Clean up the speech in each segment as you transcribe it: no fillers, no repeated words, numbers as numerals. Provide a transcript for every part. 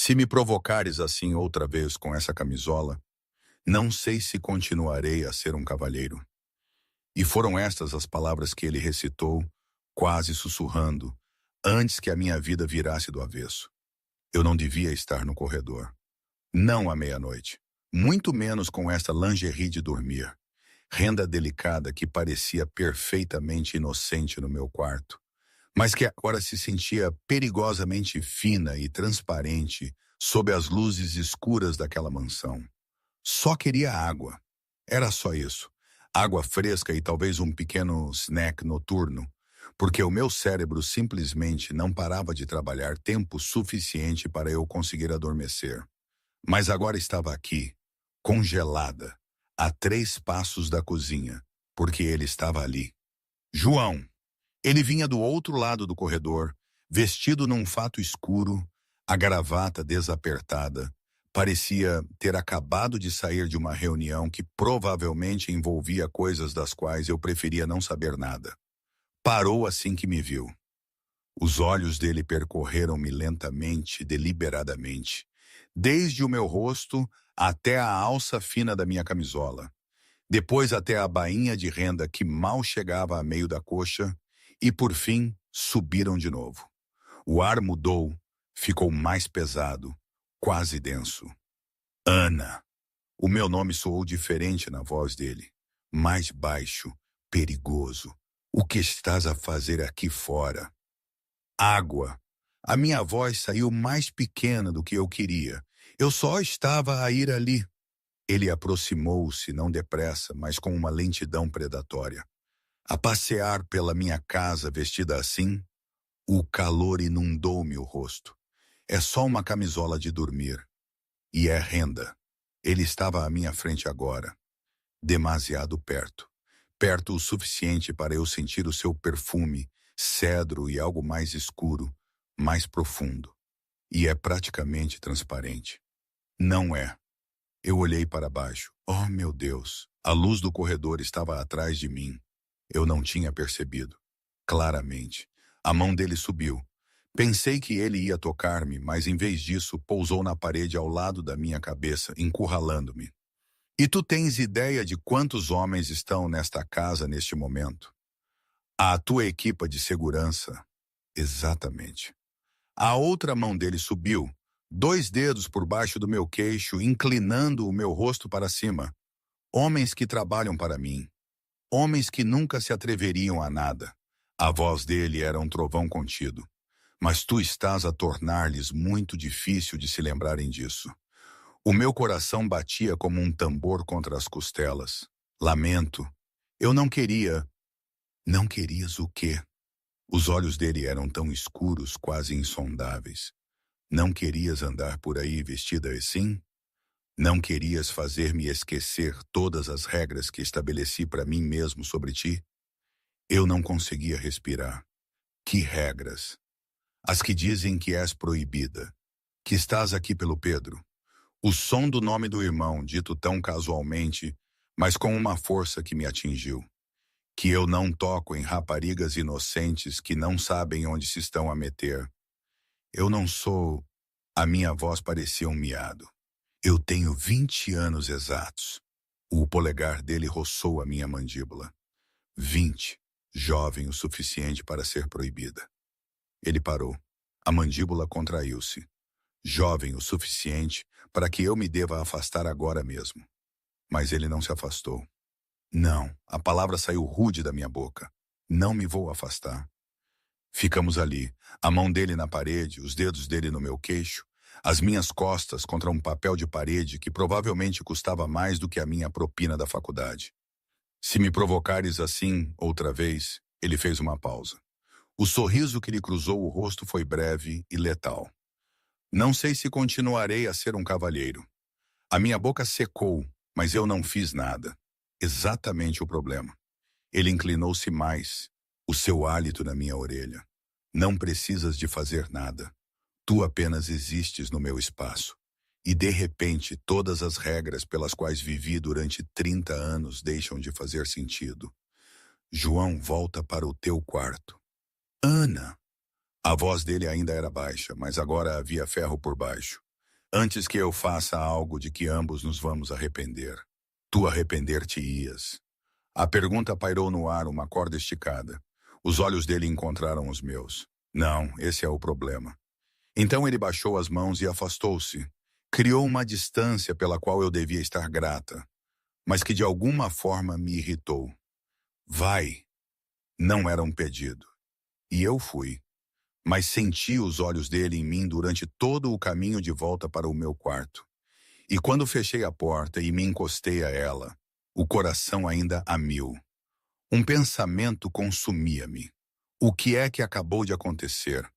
Se me provocares assim outra vez com essa camisola, não sei se continuarei a ser um cavalheiro. E foram estas as palavras que ele recitou, quase sussurrando, antes que a minha vida virasse do avesso. Eu não devia estar no corredor. Não à meia-noite. Muito menos com esta lingerie de dormir. Renda delicada que parecia perfeitamente inocente no meu quarto, mas que agora se sentia perigosamente fina e transparente sob as luzes escuras daquela mansão. Só queria água. Era só isso. Água fresca e talvez um pequeno snack noturno, porque o meu cérebro simplesmente não parava de trabalhar tempo suficiente para eu conseguir adormecer. Mas agora estava aqui, congelada, a 3 passos da cozinha, porque ele estava ali. João! Ele vinha do outro lado do corredor, vestido num fato escuro, a gravata desapertada. Parecia ter acabado de sair de uma reunião que provavelmente envolvia coisas das quais eu preferia não saber nada. Parou assim que me viu. Os olhos dele percorreram-me lentamente, deliberadamente, desde o meu rosto até a alça fina da minha camisola, depois até a bainha de renda que mal chegava a meio da coxa, e por fim subiram de novo. O ar mudou, ficou mais pesado, quase denso. Ana. O meu nome soou diferente na voz dele, mais baixo, perigoso. O que estás a fazer aqui fora? Água. A minha voz saiu mais pequena do que eu queria. Eu só estava a ir ali. Ele aproximou-se, não depressa, mas com uma lentidão predatória. A passear pela minha casa vestida assim, o calor inundou-me o rosto. É só uma camisola de dormir. E é renda. Ele estava à minha frente agora, demasiado perto. Perto o suficiente para eu sentir o seu perfume, cedro e algo mais escuro, mais profundo. E é praticamente transparente. Não é. Eu olhei para baixo. Oh, meu Deus! A luz do corredor estava atrás de mim. Eu não tinha percebido. Claramente. A mão dele subiu. Pensei que ele ia tocar-me, mas em vez disso pousou na parede ao lado da minha cabeça, encurralando-me. E tu tens ideia de quantos homens estão nesta casa neste momento? A tua equipa de segurança. Exatamente. A outra mão dele subiu, 2 dedos por baixo do meu queixo, inclinando o meu rosto para cima. Homens que trabalham para mim. Homens que nunca se atreveriam a nada. A voz dele era um trovão contido. Mas tu estás a tornar-lhes muito difícil de se lembrarem disso. O meu coração batia como um tambor contra as costelas. Lamento. Eu não queria. Não querias o quê? Os olhos dele eram tão escuros, quase insondáveis. Não querias andar por aí vestida assim? Não querias fazer-me esquecer todas as regras que estabeleci para mim mesmo sobre ti? Eu não conseguia respirar. Que regras? As que dizem que és proibida, que estás aqui pelo Pedro. O som do nome do irmão, dito tão casualmente, mas com uma força que me atingiu. Que eu não toco em raparigas inocentes que não sabem onde se estão a meter. Eu não sou... A minha voz parecia um miado. Eu tenho 20 anos exatos. O polegar dele roçou a minha mandíbula. 20, jovem o suficiente para ser proibida. Ele parou. A mandíbula contraiu-se. Jovem o suficiente para que eu me deva afastar agora mesmo. Mas ele não se afastou. Não, a palavra saiu rude da minha boca. Não me vou afastar. Ficamos ali, a mão dele na parede, os dedos dele no meu queixo, as minhas costas contra um papel de parede que provavelmente custava mais do que a minha propina da faculdade. Se me provocares assim, outra vez, ele fez uma pausa. O sorriso que lhe cruzou o rosto foi breve e letal. Não sei se continuarei a ser um cavalheiro. A minha boca secou, mas eu não fiz nada. Exatamente o problema. Ele inclinou-se mais, o seu hálito na minha orelha. Não precisas de fazer nada. Tu apenas existes no meu espaço. E de repente todas as regras pelas quais vivi durante 30 anos deixam de fazer sentido. João, volta para o teu quarto. Ana! A voz dele ainda era baixa, mas agora havia ferro por baixo. Antes que eu faça algo de que ambos nos vamos arrepender. Tu arrepender-te-ias. A pergunta pairou no ar uma corda esticada. Os olhos dele encontraram os meus. Não, esse é o problema. Então ele baixou as mãos e afastou-se. Criou uma distância pela qual eu devia estar grata, mas que de alguma forma me irritou. Vai! Não era um pedido. E eu fui. Mas senti os olhos dele em mim durante todo o caminho de volta para o meu quarto. E quando fechei a porta e me encostei a ela, o coração ainda a mil. Um pensamento consumia-me. O que é que acabou de acontecer?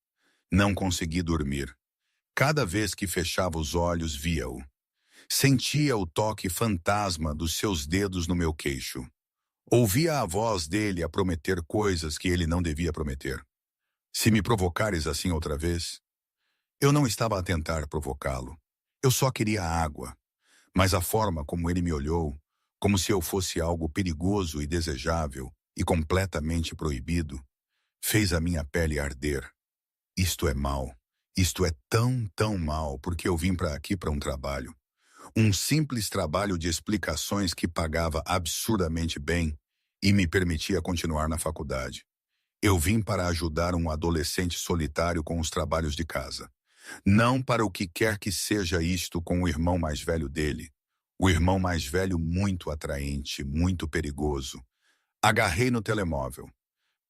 Não consegui dormir. Cada vez que fechava os olhos, via-o. Sentia o toque fantasma dos seus dedos no meu queixo. Ouvia a voz dele a prometer coisas que ele não devia prometer. Se me provocares assim outra vez, eu não estava a tentar provocá-lo. Eu só queria água. Mas a forma como ele me olhou, como se eu fosse algo perigoso e desejável e completamente proibido, fez a minha pele arder. Isto é mal. Isto é tão, tão mal porque eu vim para aqui para um trabalho. Um simples trabalho de explicações que pagava absurdamente bem e me permitia continuar na faculdade. Eu vim para ajudar um adolescente solitário com os trabalhos de casa. Não para o que quer que seja isto com o irmão mais velho dele. O irmão mais velho muito atraente, muito perigoso. Agarrei no telemóvel.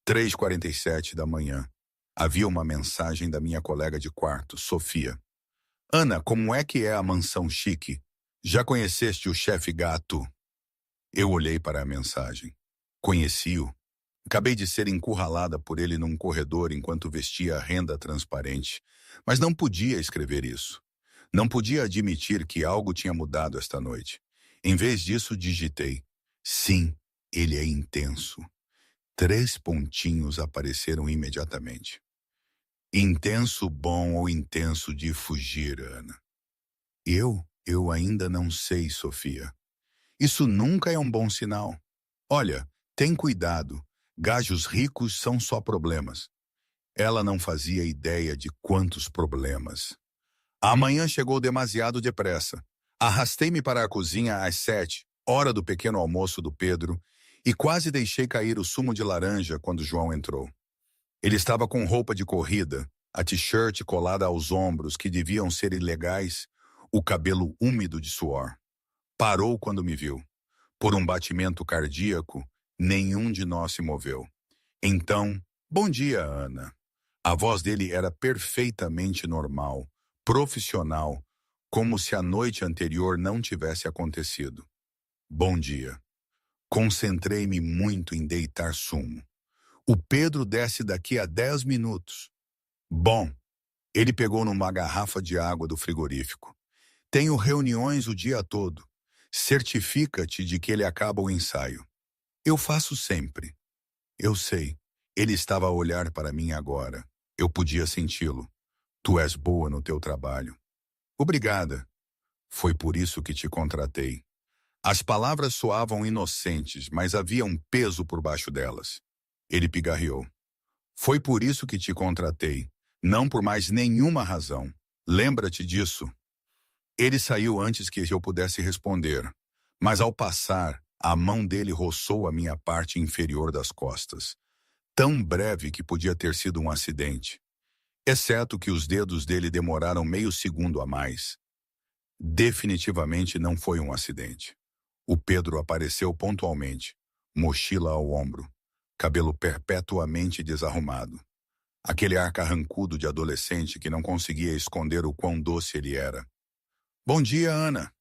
3h47 da manhã. Havia uma mensagem da minha colega de quarto, Sofia. Ana, como é que é a mansão chique? Já conheceste o chefe gato? Eu olhei para a mensagem. Conheci-o. Acabei de ser encurralada por ele num corredor enquanto vestia a renda transparente, mas não podia escrever isso. Não podia admitir que algo tinha mudado esta noite. Em vez disso, digitei. Sim, ele é intenso. 3 pontinhos apareceram imediatamente. Intenso bom ou intenso de fugir, Ana? Eu ainda não sei, Sofia. Isso nunca é um bom sinal. Olha, tem cuidado. Gajos ricos são só problemas. Ela não fazia ideia de quantos problemas. A manhã chegou demasiado depressa. Arrastei-me para a cozinha às 7, hora do pequeno almoço do Pedro, e quase deixei cair o sumo de laranja quando João entrou. Ele estava com roupa de corrida, a t-shirt colada aos ombros que deviam ser ilegais, o cabelo úmido de suor. Parou quando me viu. Por um batimento cardíaco, nenhum de nós se moveu. Então, bom dia, Ana. A voz dele era perfeitamente normal, profissional, como se a noite anterior não tivesse acontecido. Bom dia. Concentrei-me muito em deitar sumo. O Pedro desce daqui a 10 minutos. Bom, ele pegou numa garrafa de água do frigorífico. Tenho reuniões o dia todo. Certifica-te de que ele acaba o ensaio. Eu faço sempre. Eu sei. Ele estava a olhar para mim agora. Eu podia senti-lo. Tu és boa no teu trabalho. Obrigada. Foi por isso que te contratei. As palavras soavam inocentes, mas havia um peso por baixo delas. Ele pigarreou. Foi por isso que te contratei, não por mais nenhuma razão. Lembra-te disso. Ele saiu antes que eu pudesse responder, mas ao passar, a mão dele roçou a minha parte inferior das costas, tão breve que podia ter sido um acidente, exceto que os dedos dele demoraram meio segundo a mais. Definitivamente não foi um acidente. O Pedro apareceu pontualmente, mochila ao ombro, cabelo perpetuamente desarrumado. Aquele ar carrancudo de adolescente que não conseguia esconder o quão doce ele era. Bom dia, Ana.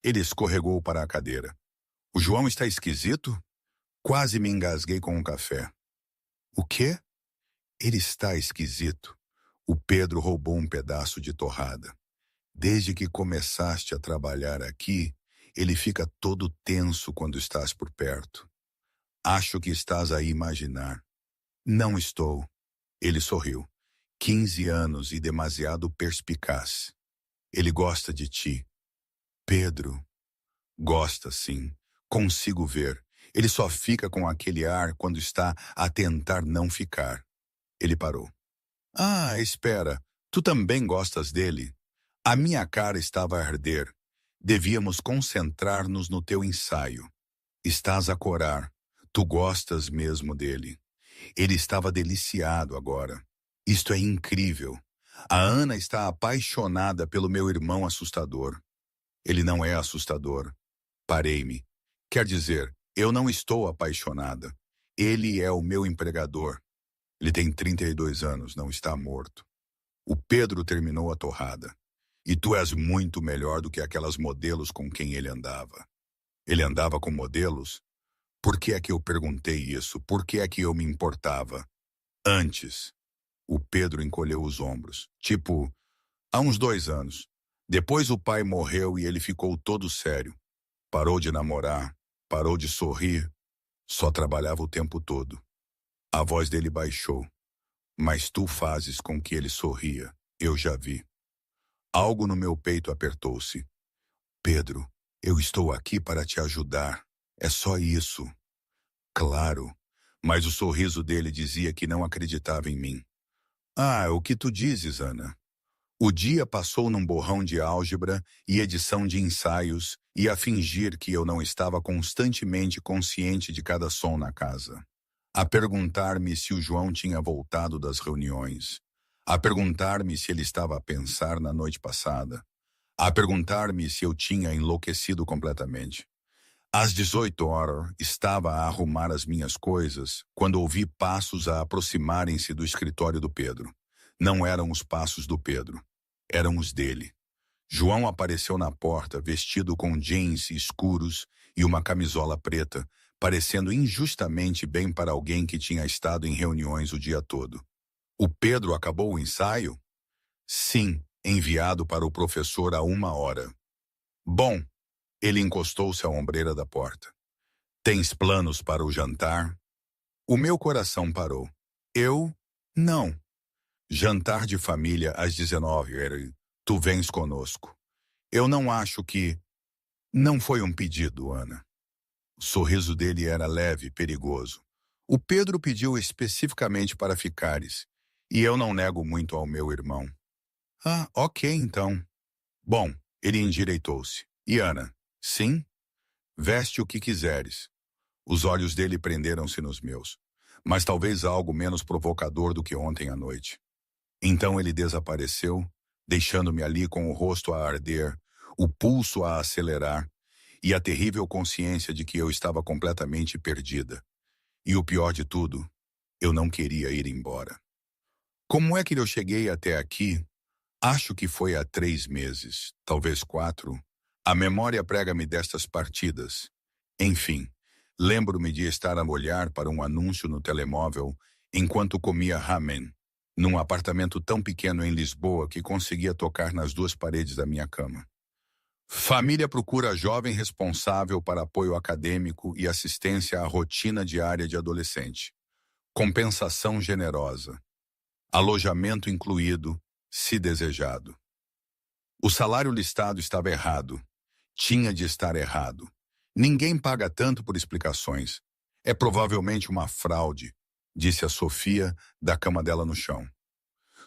Ele escorregou para a cadeira. O João está esquisito? Quase me engasguei com um café. O quê? Ele está esquisito. O Pedro roubou um pedaço de torrada. Desde que começaste a trabalhar aqui, ele fica todo tenso quando estás por perto. Acho que estás a imaginar. Não estou. Ele sorriu. 15 anos e demasiado perspicaz. Ele gosta de ti. Pedro. Gosta, sim. Consigo ver. Ele só fica com aquele ar quando está a tentar não ficar. Ele parou. Ah, espera. Tu também gostas dele? A minha cara estava a arder. Devíamos concentrar-nos no teu ensaio. Estás a corar. Tu gostas mesmo dele. Ele estava deliciado agora. Isto é incrível. A Ana está apaixonada pelo meu irmão assustador. Ele não é assustador. Parei-me. Quer dizer, eu não estou apaixonada. Ele é o meu empregador. Ele tem 32 anos, não está morto. O Pedro terminou a torrada. E tu és muito melhor do que aquelas modelos com quem ele andava. Ele andava com modelos? Por que é que eu perguntei isso? Por que é que eu me importava? Antes. O Pedro encolheu os ombros. Tipo, há uns 2 anos. Depois o pai morreu e ele ficou todo sério. Parou de namorar, parou de sorrir, só trabalhava o tempo todo. A voz dele baixou. Mas tu fazes com que ele sorria, eu já vi. Algo no meu peito apertou-se. Pedro, eu estou aqui para te ajudar. É só isso. Claro, mas o sorriso dele dizia que não acreditava em mim. Ah, o que tu dizes, Ana? O dia passou num borrão de álgebra e edição de ensaios e a fingir que eu não estava constantemente consciente de cada som na casa. A perguntar-me se o João tinha voltado das reuniões. A perguntar-me se ele estava a pensar na noite passada. A perguntar-me se eu tinha enlouquecido completamente. Às 18 horas, estava a arrumar as minhas coisas quando ouvi passos a aproximarem-se do escritório do Pedro. Não eram os passos do Pedro, eram os dele. João apareceu na porta, vestido com jeans escuros e uma camisola preta, parecendo injustamente bem para alguém que tinha estado em reuniões o dia todo. O Pedro acabou o ensaio? Sim, enviado para o professor há 1 hora. Bom, ele encostou-se à ombreira da porta. Tens planos para o jantar? O meu coração parou. Eu? Não. Jantar de família às 19 horas. Tu vens conosco. Eu não acho que... Não foi um pedido, Ana. O sorriso dele era leve e perigoso. O Pedro pediu especificamente para ficares, e eu não nego muito ao meu irmão. Ah, ok, então. Bom, ele endireitou-se. E Ana? Sim? Veste o que quiseres. Os olhos dele prenderam-se nos meus, mas talvez algo menos provocador do que ontem à noite. Então ele desapareceu, deixando-me ali com o rosto a arder, o pulso a acelerar e a terrível consciência de que eu estava completamente perdida. E o pior de tudo, eu não queria ir embora. Como é que eu cheguei até aqui? Acho que foi há 3 meses, talvez 4. A memória prega-me destas partidas. Enfim, lembro-me de estar a olhar para um anúncio no telemóvel enquanto comia ramen, num apartamento tão pequeno em Lisboa que conseguia tocar nas 2 paredes da minha cama. Família procura jovem responsável para apoio acadêmico e assistência à rotina diária de adolescente. Compensação generosa. Alojamento incluído, se desejado. O salário listado estava errado. Tinha de estar errado. Ninguém paga tanto por explicações. É provavelmente uma fraude, disse a Sofia, da cama dela no chão.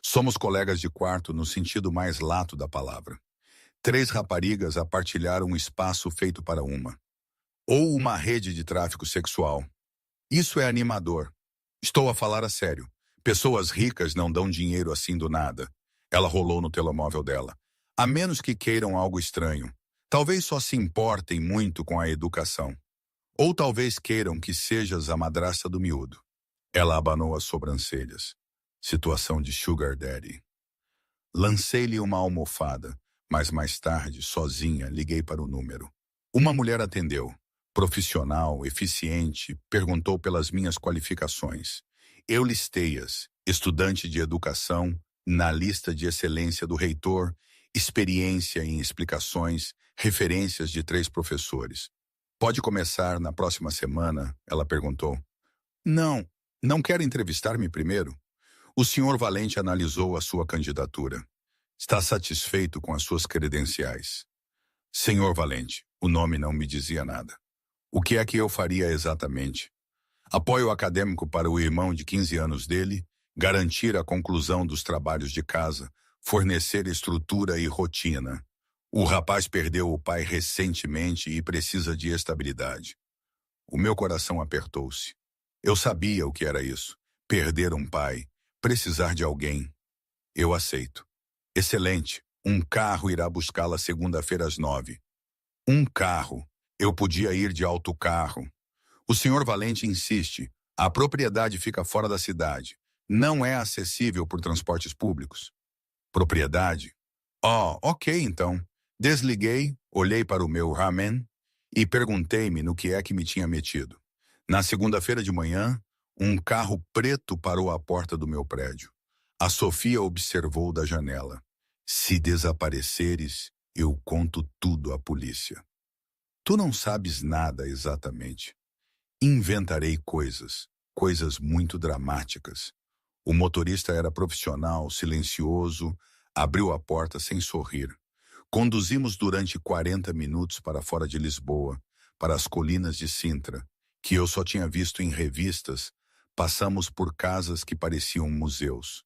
Somos colegas de quarto no sentido mais lato da palavra. 3 raparigas a partilhar um espaço feito para uma. Ou uma rede de tráfico sexual. Isso é animador. Estou a falar a sério. Pessoas ricas não dão dinheiro assim do nada. Ela rolou no telemóvel dela. A menos que queiram algo estranho. Talvez só se importem muito com a educação. Ou talvez queiram que sejas a madrasta do miúdo. Ela abanou as sobrancelhas. Situação de sugar daddy. Lancei-lhe uma almofada, mas mais tarde, sozinha, liguei para o número. Uma mulher atendeu. Profissional, eficiente, perguntou pelas minhas qualificações. Eu listei-as. Estudante de educação, na lista de excelência do reitor, experiência em explicações, referências de 3 professores. Pode começar na próxima semana? Ela perguntou. Não quer entrevistar-me primeiro? O senhor Valente analisou a sua candidatura. Está satisfeito com as suas credenciais? Senhor Valente, o nome não me dizia nada. O que é que eu faria exatamente? Apoio acadêmico para o irmão de 15 anos dele, garantir a conclusão dos trabalhos de casa, fornecer estrutura e rotina. O rapaz perdeu o pai recentemente e precisa de estabilidade. O meu coração apertou-se. Eu sabia o que era isso. Perder um pai, precisar de alguém. Eu aceito. Excelente. Um carro irá buscá-la segunda-feira às 9. Um carro. Eu podia ir de autocarro. O senhor Valente insiste. A propriedade fica fora da cidade. Não é acessível por transportes públicos. Propriedade? Oh, ok então. Desliguei, olhei para o meu ramen e perguntei-me no que é que me tinha metido. Na segunda-feira de manhã, um carro preto parou à porta do meu prédio. A Sofia observou da janela. Se desapareceres, eu conto tudo à polícia. Tu não sabes nada exatamente. Inventarei coisas, coisas muito dramáticas. O motorista era profissional, silencioso, abriu a porta sem sorrir. Conduzimos durante 40 minutos para fora de Lisboa, para as colinas de Sintra, que eu só tinha visto em revistas. Passamos por casas que pareciam museus.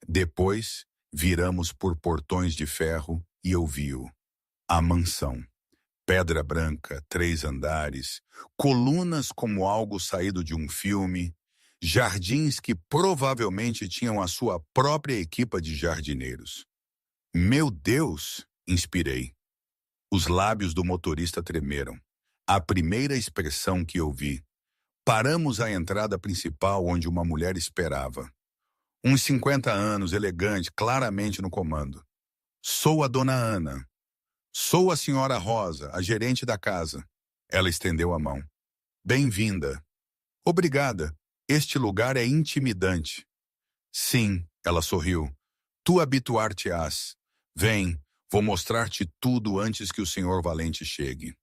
Depois, viramos por portões de ferro e eu vi-o. A mansão. Pedra branca, 3 andares, colunas como algo saído de um filme, jardins que provavelmente tinham a sua própria equipa de jardineiros. Meu Deus! Inspirei. Os lábios do motorista tremeram. A primeira expressão que eu vi. Paramos à entrada principal onde uma mulher esperava. Uns 50 anos, elegante, claramente no comando. Sou a dona Ana. Sou a senhora Rosa, a gerente da casa. Ela estendeu a mão. Bem-vinda. Obrigada. Este lugar é intimidante. Sim, ela sorriu. Tu habituar-te-ás. Vem, vou mostrar-te tudo antes que o senhor Valente chegue.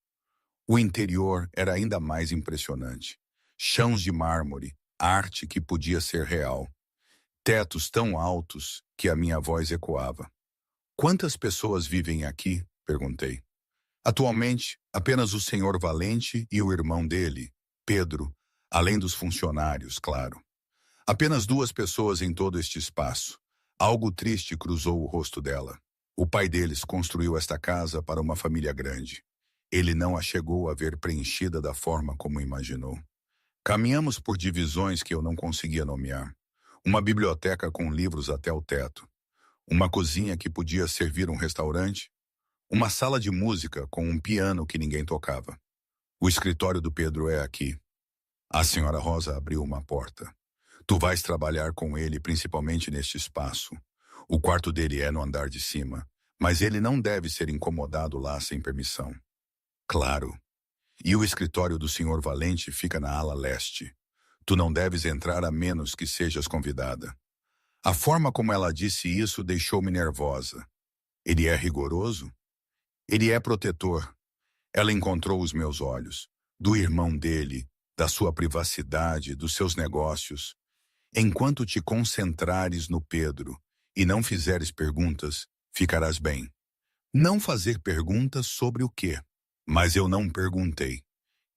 O interior era ainda mais impressionante. Chãos de mármore, arte que podia ser real. Tetos tão altos que a minha voz ecoava. Quantas pessoas vivem aqui? Perguntei. Atualmente, apenas o senhor Valente e o irmão dele, Pedro, além dos funcionários, claro. Apenas 2 pessoas em todo este espaço. Algo triste cruzou o rosto dela. O pai deles construiu esta casa para uma família grande. Ele não a chegou a ver preenchida da forma como imaginou. Caminhamos por divisões que eu não conseguia nomear. Uma biblioteca com livros até o teto. Uma cozinha que podia servir um restaurante. Uma sala de música com um piano que ninguém tocava. O escritório do Pedro é aqui. A senhora Rosa abriu uma porta. Tu vais trabalhar com ele principalmente neste espaço. O quarto dele é no andar de cima, mas ele não deve ser incomodado lá sem permissão. Claro. E o escritório do senhor Valente fica na ala leste. Tu não deves entrar a menos que sejas convidada. A forma como ela disse isso deixou-me nervosa. Ele é rigoroso? Ele é protetor. Ela encontrou os meus olhos. Do irmão dele, da sua privacidade, dos seus negócios. Enquanto te concentrares no Pedro e não fizeres perguntas, ficarás bem. Não fazer perguntas sobre o quê? Mas eu não perguntei.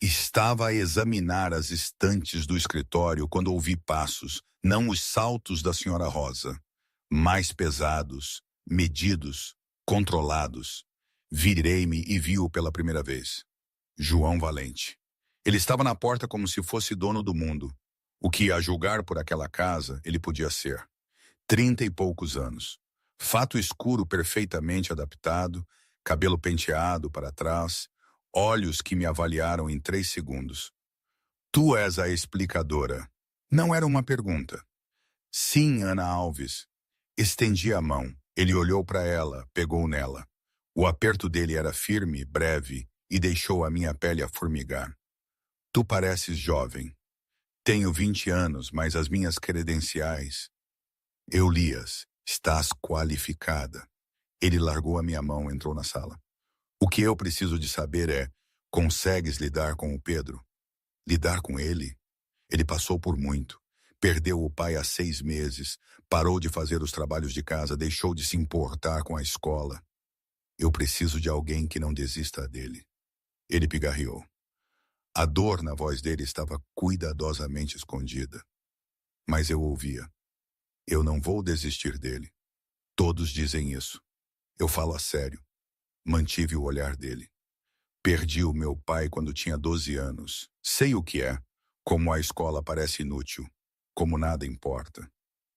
Estava a examinar as estantes do escritório quando ouvi passos, não os saltos da senhora Rosa. Mais pesados, medidos, controlados. Virei-me e vi-o pela primeira vez. João Valente. Ele estava na porta como se fosse dono do mundo. O que, a julgar por aquela casa, ele podia ser. 30 e poucos anos. Fato escuro perfeitamente adaptado, cabelo penteado para trás, olhos que me avaliaram em 3 segundos. Tu és a explicadora. Não era uma pergunta. Sim, Ana Alves. Estendi a mão. Ele olhou para ela, pegou nela. O aperto dele era firme, breve, e deixou a minha pele a formigar. Tu pareces jovem. Tenho 20 anos, mas as minhas credenciais... Eu li-as. Estás qualificada. Ele largou a minha mão e entrou na sala. O que eu preciso de saber é, consegues lidar com o Pedro? Lidar com ele? Ele passou por muito. Perdeu o pai há 6 meses, parou de fazer os trabalhos de casa, deixou de se importar com a escola. Eu preciso de alguém que não desista dele. Ele pigarreou. A dor na voz dele estava cuidadosamente escondida. Mas eu ouvia. Eu não vou desistir dele. Todos dizem isso. Eu falo a sério. Mantive o olhar dele. Perdi o meu pai quando tinha 12 anos. Sei o que é. Como a escola parece inútil. Como nada importa.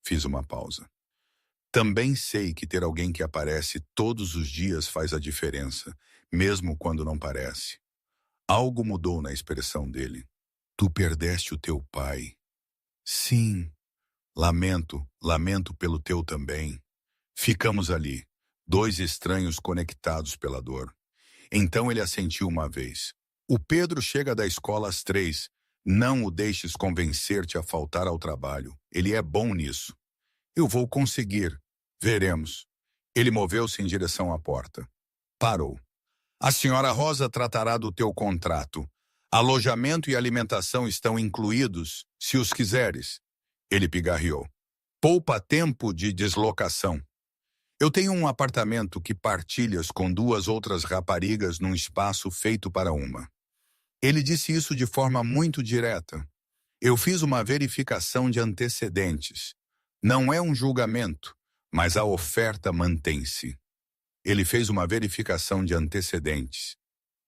Fiz uma pausa. Também sei que ter alguém que aparece todos os dias faz a diferença, mesmo quando não parece. Algo mudou na expressão dele. Tu perdeste o teu pai. Sim. Lamento pelo teu também. Ficamos ali, dois estranhos conectados pela dor. Então ele assentiu uma vez. O Pedro chega da escola às 3. Não o deixes convencer-te a faltar ao trabalho. Ele é bom nisso. Eu vou conseguir. Veremos. Ele moveu-se em direção à porta. Parou. A senhora Rosa tratará do teu contrato. Alojamento e alimentação estão incluídos, se os quiseres. Ele pigarreou. Poupa tempo de deslocação. Eu tenho um apartamento que partilhas com 2 outras raparigas num espaço feito para uma. Ele disse isso de forma muito direta. Eu fiz uma verificação de antecedentes. Não é um julgamento, mas a oferta mantém-se. Ele fez uma verificação de antecedentes.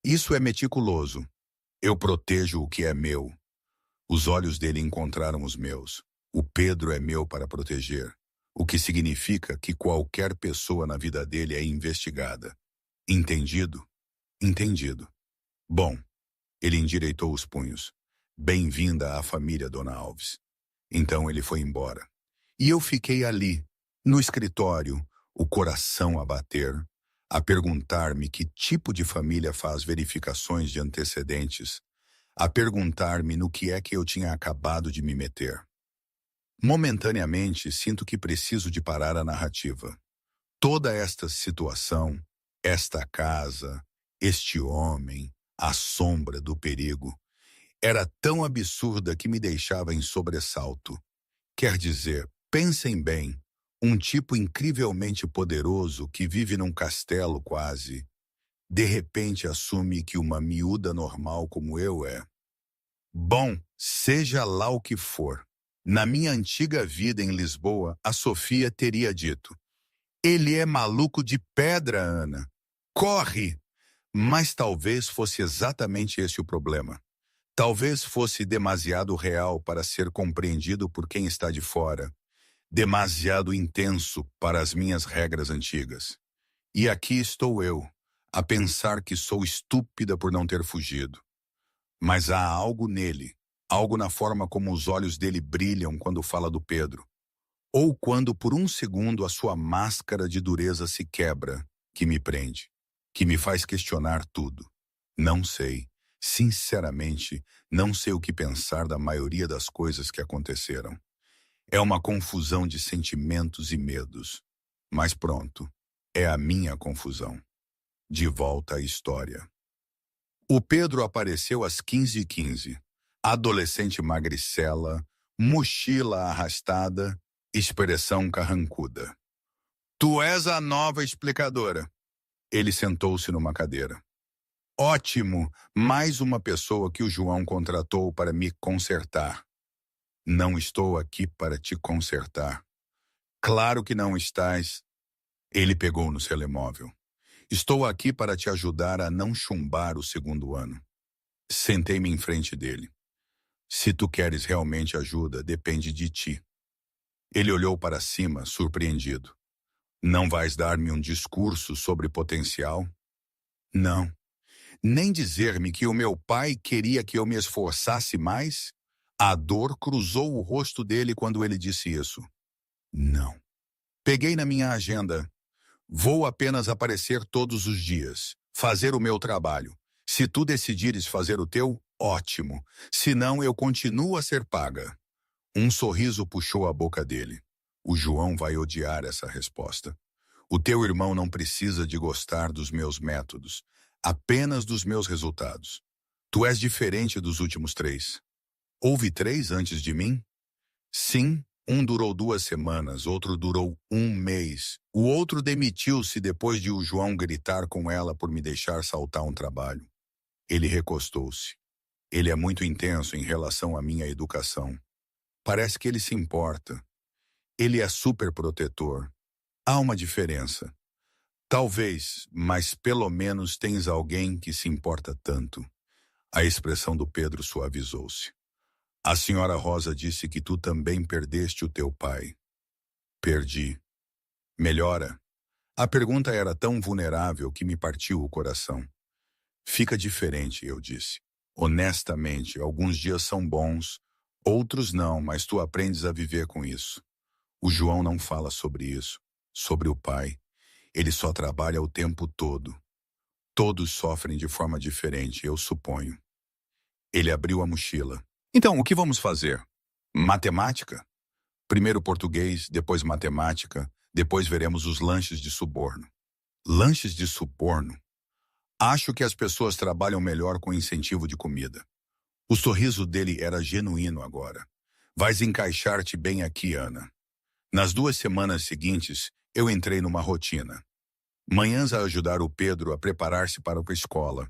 Isso é meticuloso. Eu protejo o que é meu. Os olhos dele encontraram os meus. O Pedro é meu para proteger, o que significa que qualquer pessoa na vida dele é investigada. Entendido? Entendido. Bom, ele endireitou os punhos. Bem-vinda à família, Dona Alves. Então ele foi embora. E eu fiquei ali, no escritório, o coração a bater, a perguntar-me que tipo de família faz verificações de antecedentes, a perguntar-me no que é que eu tinha acabado de me meter. Momentaneamente, sinto que preciso de parar a narrativa. Toda esta situação, esta casa, este homem, a sombra do perigo, era tão absurda que me deixava em sobressalto. Quer dizer, pensem bem, um tipo incrivelmente poderoso que vive num castelo quase, de repente assume que uma miúda normal como eu é. Bom, seja lá o que for. Na minha antiga vida em Lisboa, a Sofia teria dito: ele é maluco de pedra, Ana. Corre! Mas talvez fosse exatamente esse o problema. Talvez fosse demasiado real para ser compreendido por quem está de fora. Demasiado intenso para as minhas regras antigas. E aqui estou eu, a pensar que sou estúpida por não ter fugido. Mas há algo nele, algo na forma como os olhos dele brilham quando fala do Pedro. Ou quando por um segundo a sua máscara de dureza se quebra, que me prende, que me faz questionar tudo. Não sei, sinceramente, não sei o que pensar da maioria das coisas que aconteceram. É uma confusão de sentimentos e medos. Mas pronto, é a minha confusão. De volta à história. O Pedro apareceu às 15h15. Adolescente magricela, mochila arrastada, expressão carrancuda. Tu és a nova explicadora. Ele sentou-se numa cadeira. Ótimo, mais uma pessoa que o João contratou para me consertar. Não estou aqui para te consertar. Claro que não estás. Ele pegou no telemóvel. Estou aqui para te ajudar a não chumbar o 2º ano. Sentei-me em frente dele. Se tu queres realmente ajuda, depende de ti. Ele olhou para cima, surpreendido. Não vais dar-me um discurso sobre potencial? Não. Nem dizer-me que o meu pai queria que eu me esforçasse mais? A dor cruzou o rosto dele quando ele disse isso. Não. Peguei na minha agenda. Vou apenas aparecer todos os dias, fazer o meu trabalho. Se tu decidires fazer o teu, ótimo. Se não, eu continuo a ser paga. Um sorriso puxou a boca dele. O João vai odiar essa resposta. O teu irmão não precisa de gostar dos meus métodos, apenas dos meus resultados. Tu és diferente dos últimos 3. Houve 3 antes de mim? Sim. Um durou 2 semanas, outro durou 1 mês. O outro demitiu-se depois de o João gritar com ela por me deixar saltar um trabalho. Ele recostou-se. Ele é muito intenso em relação à minha educação. Parece que ele se importa. Ele é super protetor. Há uma diferença. Talvez, mas pelo menos tens alguém que se importa tanto. A expressão do Pedro suavizou-se. A senhora Rosa disse que tu também perdeste o teu pai. Perdi. Melhora? A pergunta era tão vulnerável que me partiu o coração. Fica diferente, eu disse. Honestamente, alguns dias são bons, outros não, mas tu aprendes a viver com isso. O João não fala sobre isso, sobre o pai. Ele só trabalha o tempo todo. Todos sofrem de forma diferente, eu suponho. Ele abriu a mochila. Então, o que vamos fazer? Matemática? Primeiro português, depois matemática, depois veremos os lanches de suborno. Lanches de suborno? Acho que as pessoas trabalham melhor com incentivo de comida. O sorriso dele era genuíno agora. Vais encaixar-te bem aqui, Ana. Nas 2 semanas seguintes, eu entrei numa rotina. Manhãs a ajudar o Pedro a preparar-se para a escola.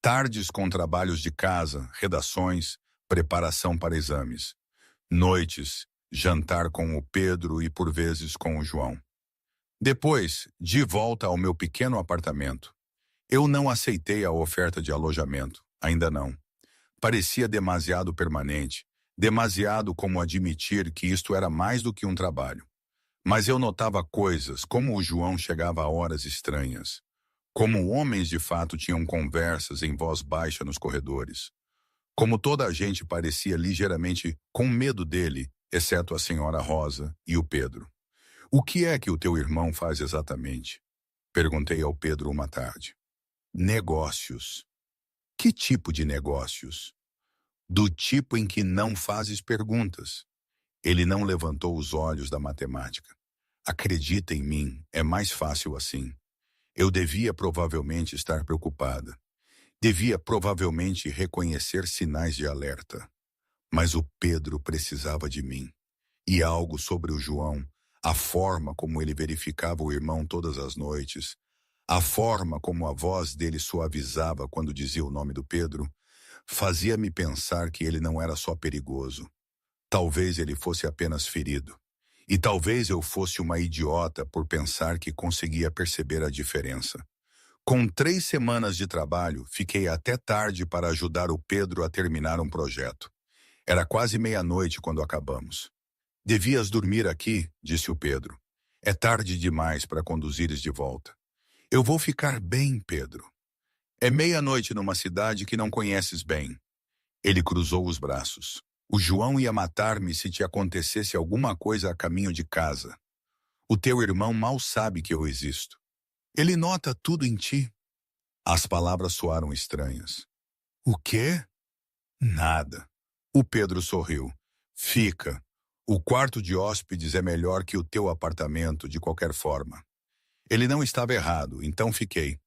Tardes com trabalhos de casa, redações, preparação para exames. Noites, jantar com o Pedro e por vezes com o João. Depois, de volta ao meu pequeno apartamento. Eu não aceitei a oferta de alojamento, ainda não. Parecia demasiado permanente, demasiado como admitir que isto era mais do que um trabalho. Mas eu notava coisas, como o João chegava a horas estranhas. Como homens de fato tinham conversas em voz baixa nos corredores. Como toda a gente parecia ligeiramente com medo dele, exceto a senhora Rosa e o Pedro. O que é que o teu irmão faz exatamente? Perguntei ao Pedro uma tarde. Negócios. Que tipo de negócios? Do tipo em que não fazes perguntas. Ele não levantou os olhos da matemática. Acredita em mim, é mais fácil assim. Eu devia provavelmente estar preocupada. Devia provavelmente reconhecer sinais de alerta. Mas o Pedro precisava de mim. E algo sobre o João, a forma como ele verificava o irmão todas as noites, a forma como a voz dele suavizava quando dizia o nome do Pedro, fazia-me pensar que ele não era só perigoso. Talvez ele fosse apenas ferido. E talvez eu fosse uma idiota por pensar que conseguia perceber a diferença. Com 3 semanas de trabalho, fiquei até tarde para ajudar o Pedro a terminar um projeto. Era quase meia-noite quando acabamos. Devias dormir aqui, disse o Pedro. É tarde demais para conduzires de volta. Eu vou ficar bem, Pedro. É meia-noite numa cidade que não conheces bem. Ele cruzou os braços. O João ia matar-me se te acontecesse alguma coisa a caminho de casa. O teu irmão mal sabe que eu existo. Ele nota tudo em ti. As palavras soaram estranhas. O quê? Nada. O Pedro sorriu. Fica. O quarto de hóspedes é melhor que o teu apartamento, de qualquer forma. Ele não estava errado, então fiquei.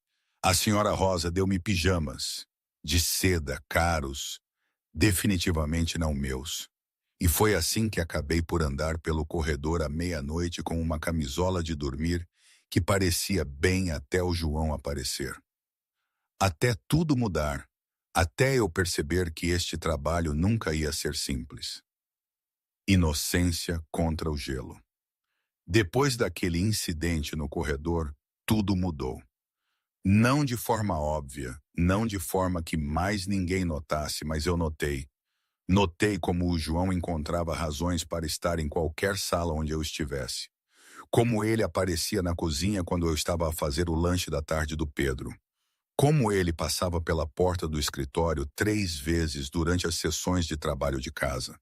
A senhora Rosa deu-me pijamas. De seda, caros. Definitivamente não meus. E foi assim que acabei por andar pelo corredor à meia-noite com uma camisola de dormir que parecia bem até o João aparecer. Até tudo mudar, até eu perceber que este trabalho nunca ia ser simples. Inocência contra o gelo. Depois daquele incidente no corredor, tudo mudou. Não de forma óbvia, não de forma que mais ninguém notasse, mas eu notei. Notei como o João encontrava razões para estar em qualquer sala onde eu estivesse. Como ele aparecia na cozinha quando eu estava a fazer o lanche da tarde do Pedro. Como ele passava pela porta do escritório 3 vezes durante as sessões de trabalho de casa.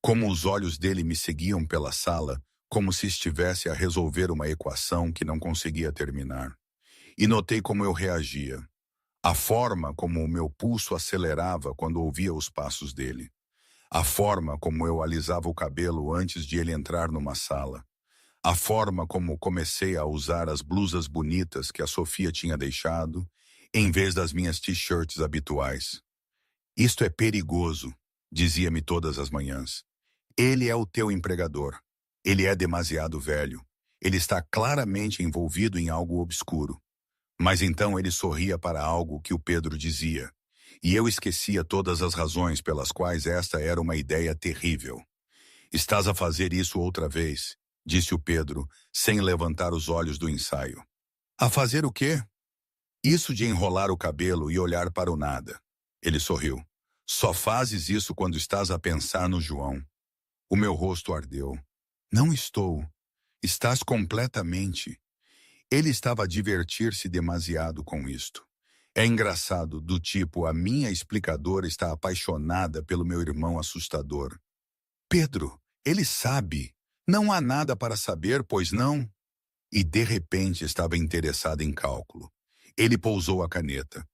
Como os olhos dele me seguiam pela sala, como se estivesse a resolver uma equação que não conseguia terminar. E notei como eu reagia. A forma como o meu pulso acelerava quando ouvia os passos dele. A forma como eu alisava o cabelo antes de ele entrar numa sala. A forma como comecei a usar as blusas bonitas que a Sofia tinha deixado, em vez das minhas t-shirts habituais. Isto é perigoso, dizia-me todas as manhãs. Ele é o teu empregador. Ele é demasiado velho. Ele está claramente envolvido em algo obscuro. Mas então ele sorria para algo que o Pedro dizia, e eu esquecia todas as razões pelas quais esta era uma ideia terrível. Estás a fazer isso outra vez, disse o Pedro, sem levantar os olhos do ensaio. A fazer o quê? Isso de enrolar o cabelo e olhar para o nada. Ele sorriu. Só fazes isso quando estás a pensar no João. O meu rosto ardeu. Não estou. Estás completamente. Ele estava a divertir-se demasiado com isto. É engraçado, do tipo, a minha explicadora está apaixonada pelo meu irmão assustador. Pedro, ele sabe. Não há nada para saber, pois não? E de repente estava interessado em cálculo. Ele pousou a caneta.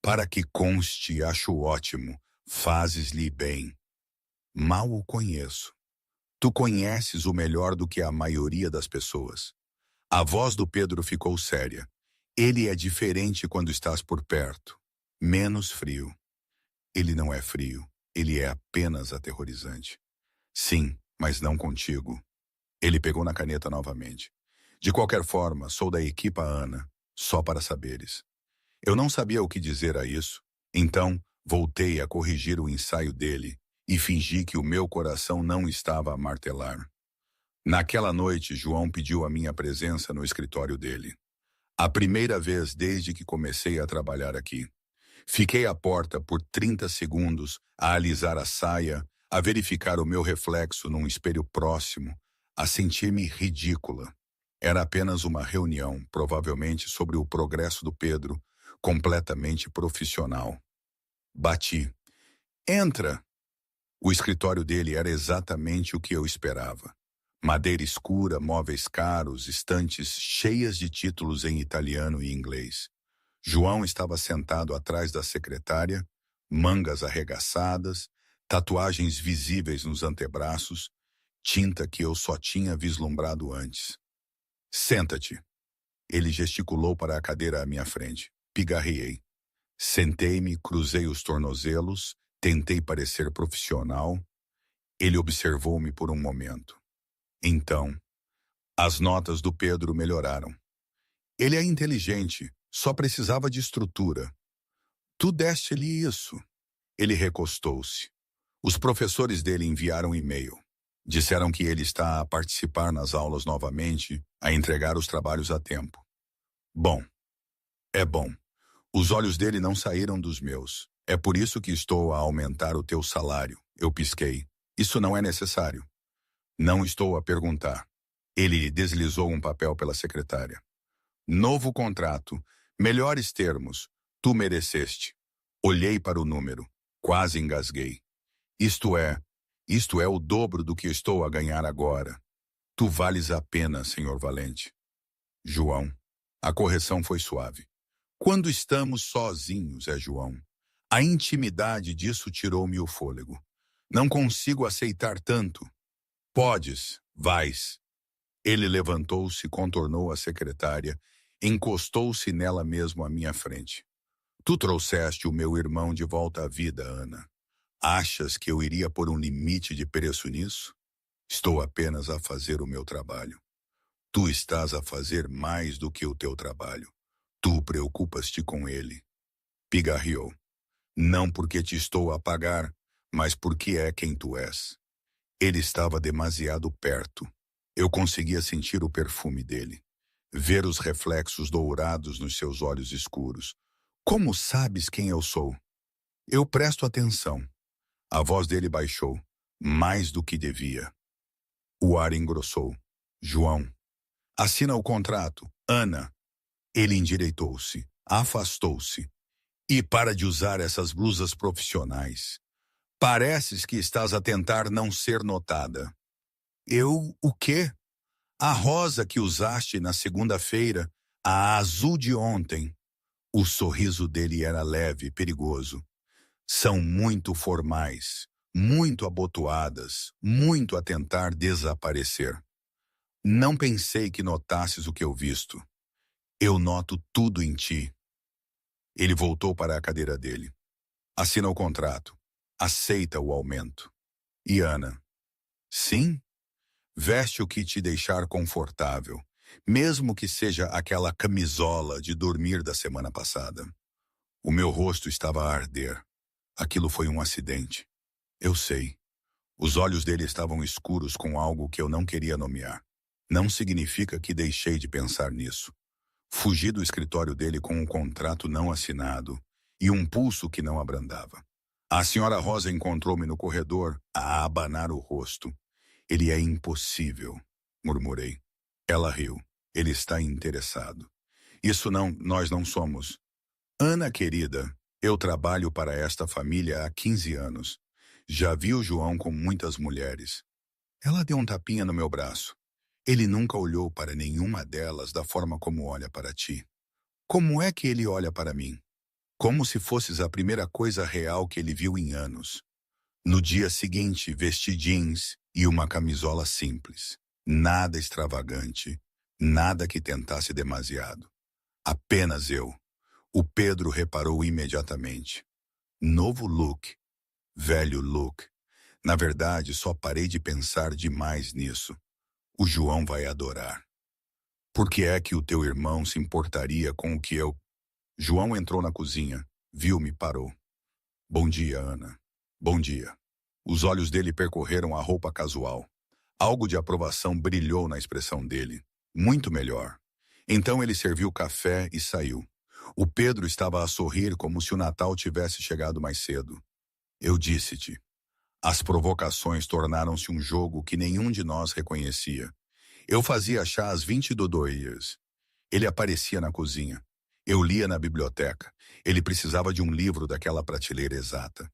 Para que conste, acho ótimo. Fazes-lhe bem. Mal o conheço. Tu conheces o melhor do que a maioria das pessoas. A voz do Pedro ficou séria. Ele é diferente quando estás por perto. Menos frio. Ele não é frio. Ele é apenas aterrorizante. Sim, mas não contigo. Ele pegou na caneta novamente. De qualquer forma, sou da equipa Ana, só para saberes. Eu não sabia o que dizer a isso, então voltei a corrigir o ensaio dele e fingi que o meu coração não estava a martelar. Naquela noite, João pediu a minha presença no escritório dele. A primeira vez desde que comecei a trabalhar aqui. Fiquei à porta por 30 segundos a alisar a saia, a verificar o meu reflexo num espelho próximo, a sentir-me ridícula. Era apenas uma reunião, provavelmente sobre o progresso do Pedro, completamente profissional. Bati. Entra! O escritório dele era exatamente o que eu esperava. Madeira escura, móveis caros, estantes cheias de títulos em italiano e inglês. João estava sentado atrás da secretária, mangas arregaçadas, tatuagens visíveis nos antebraços, tinta que eu só tinha vislumbrado antes. Senta-te. Ele gesticulou para a cadeira à minha frente. Pigarreei. Sentei-me, cruzei os tornozelos, tentei parecer profissional. Ele observou-me por um momento. Então, as notas do Pedro melhoraram. Ele é inteligente, só precisava de estrutura. Tu deste-lhe isso. Ele recostou-se. Os professores dele enviaram e-mail. Disseram que ele está a participar nas aulas novamente, a entregar os trabalhos a tempo. Bom, é bom. Os olhos dele não saíram dos meus. É por isso que estou a aumentar o teu salário. Eu pisquei. Isso não é necessário. Não estou a perguntar. Ele deslizou um papel pela secretária. Novo contrato. Melhores termos. Tu mereceste. Olhei para o número. Quase engasguei. Isto é o dobro do que estou a ganhar agora. Tu vales a pena, senhor Valente. João. A correção foi suave. Quando estamos sozinhos, João. A intimidade disso tirou-me o fôlego. Não consigo aceitar tanto. Podes, vais. Ele levantou-se, contornou a secretária, encostou-se nela mesmo à minha frente. Tu trouxeste o meu irmão de volta à vida, Ana. Achas que eu iria pôr um limite de preço nisso? Estou apenas a fazer o meu trabalho. Tu estás a fazer mais do que o teu trabalho. Tu preocupas-te com ele. Pigarreou. Não porque te estou a pagar, mas porque é quem tu és. Ele estava demasiado perto. Eu conseguia sentir o perfume dele. Ver os reflexos dourados nos seus olhos escuros. Como sabes quem eu sou? Eu presto atenção. A voz dele baixou, mais do que devia. O ar engrossou. João. Assina o contrato. Ana. Ele endireitou-se, afastou-se. E para de usar essas blusas profissionais. Pareces que estás a tentar não ser notada. Eu, o quê? A rosa que usaste na segunda-feira, a azul de ontem. O sorriso dele era leve e perigoso. São muito formais, muito abotoadas, muito a tentar desaparecer. Não pensei que notasses o que eu visto. Eu noto tudo em ti. Ele voltou para a cadeira dele. Assina o contrato. Aceita o aumento. E Ana? Sim? Veste o que te deixar confortável, mesmo que seja aquela camisola de dormir da semana passada. O meu rosto estava a arder. Aquilo foi um acidente. Eu sei. Os olhos dele estavam escuros com algo que eu não queria nomear. Não significa que deixei de pensar nisso. Fugi do escritório dele com um contrato não assinado e um pulso que não abrandava. A senhora Rosa encontrou-me no corredor a abanar o rosto. Ele é impossível, murmurei. Ela riu. Ele está interessado. Isso não, nós não somos. Ana querida, eu trabalho para esta família há 15 anos. Já vi o João com muitas mulheres. Ela deu um tapinha no meu braço. Ele nunca olhou para nenhuma delas da forma como olha para ti. Como é que ele olha para mim? Como se fosses a primeira coisa real que ele viu em anos. No dia seguinte, vesti jeans e uma camisola simples. Nada extravagante, nada que tentasse demasiado. Apenas eu. O Pedro reparou imediatamente. Novo look, velho look. Na verdade, só parei de pensar demais nisso. O João vai adorar. Por que é que o teu irmão se importaria com o que eu... João entrou na cozinha, viu-me e parou. Bom dia, Ana. Bom dia. Os olhos dele percorreram a roupa casual. Algo de aprovação brilhou na expressão dele. Muito melhor. Então ele serviu café e saiu. O Pedro estava a sorrir como se o Natal tivesse chegado mais cedo. Eu disse-te. As provocações tornaram-se um jogo que nenhum de nós reconhecia. Eu fazia chá às 22 horas. Ele aparecia na cozinha. Eu lia na biblioteca. Ele precisava de um livro daquela prateleira exata.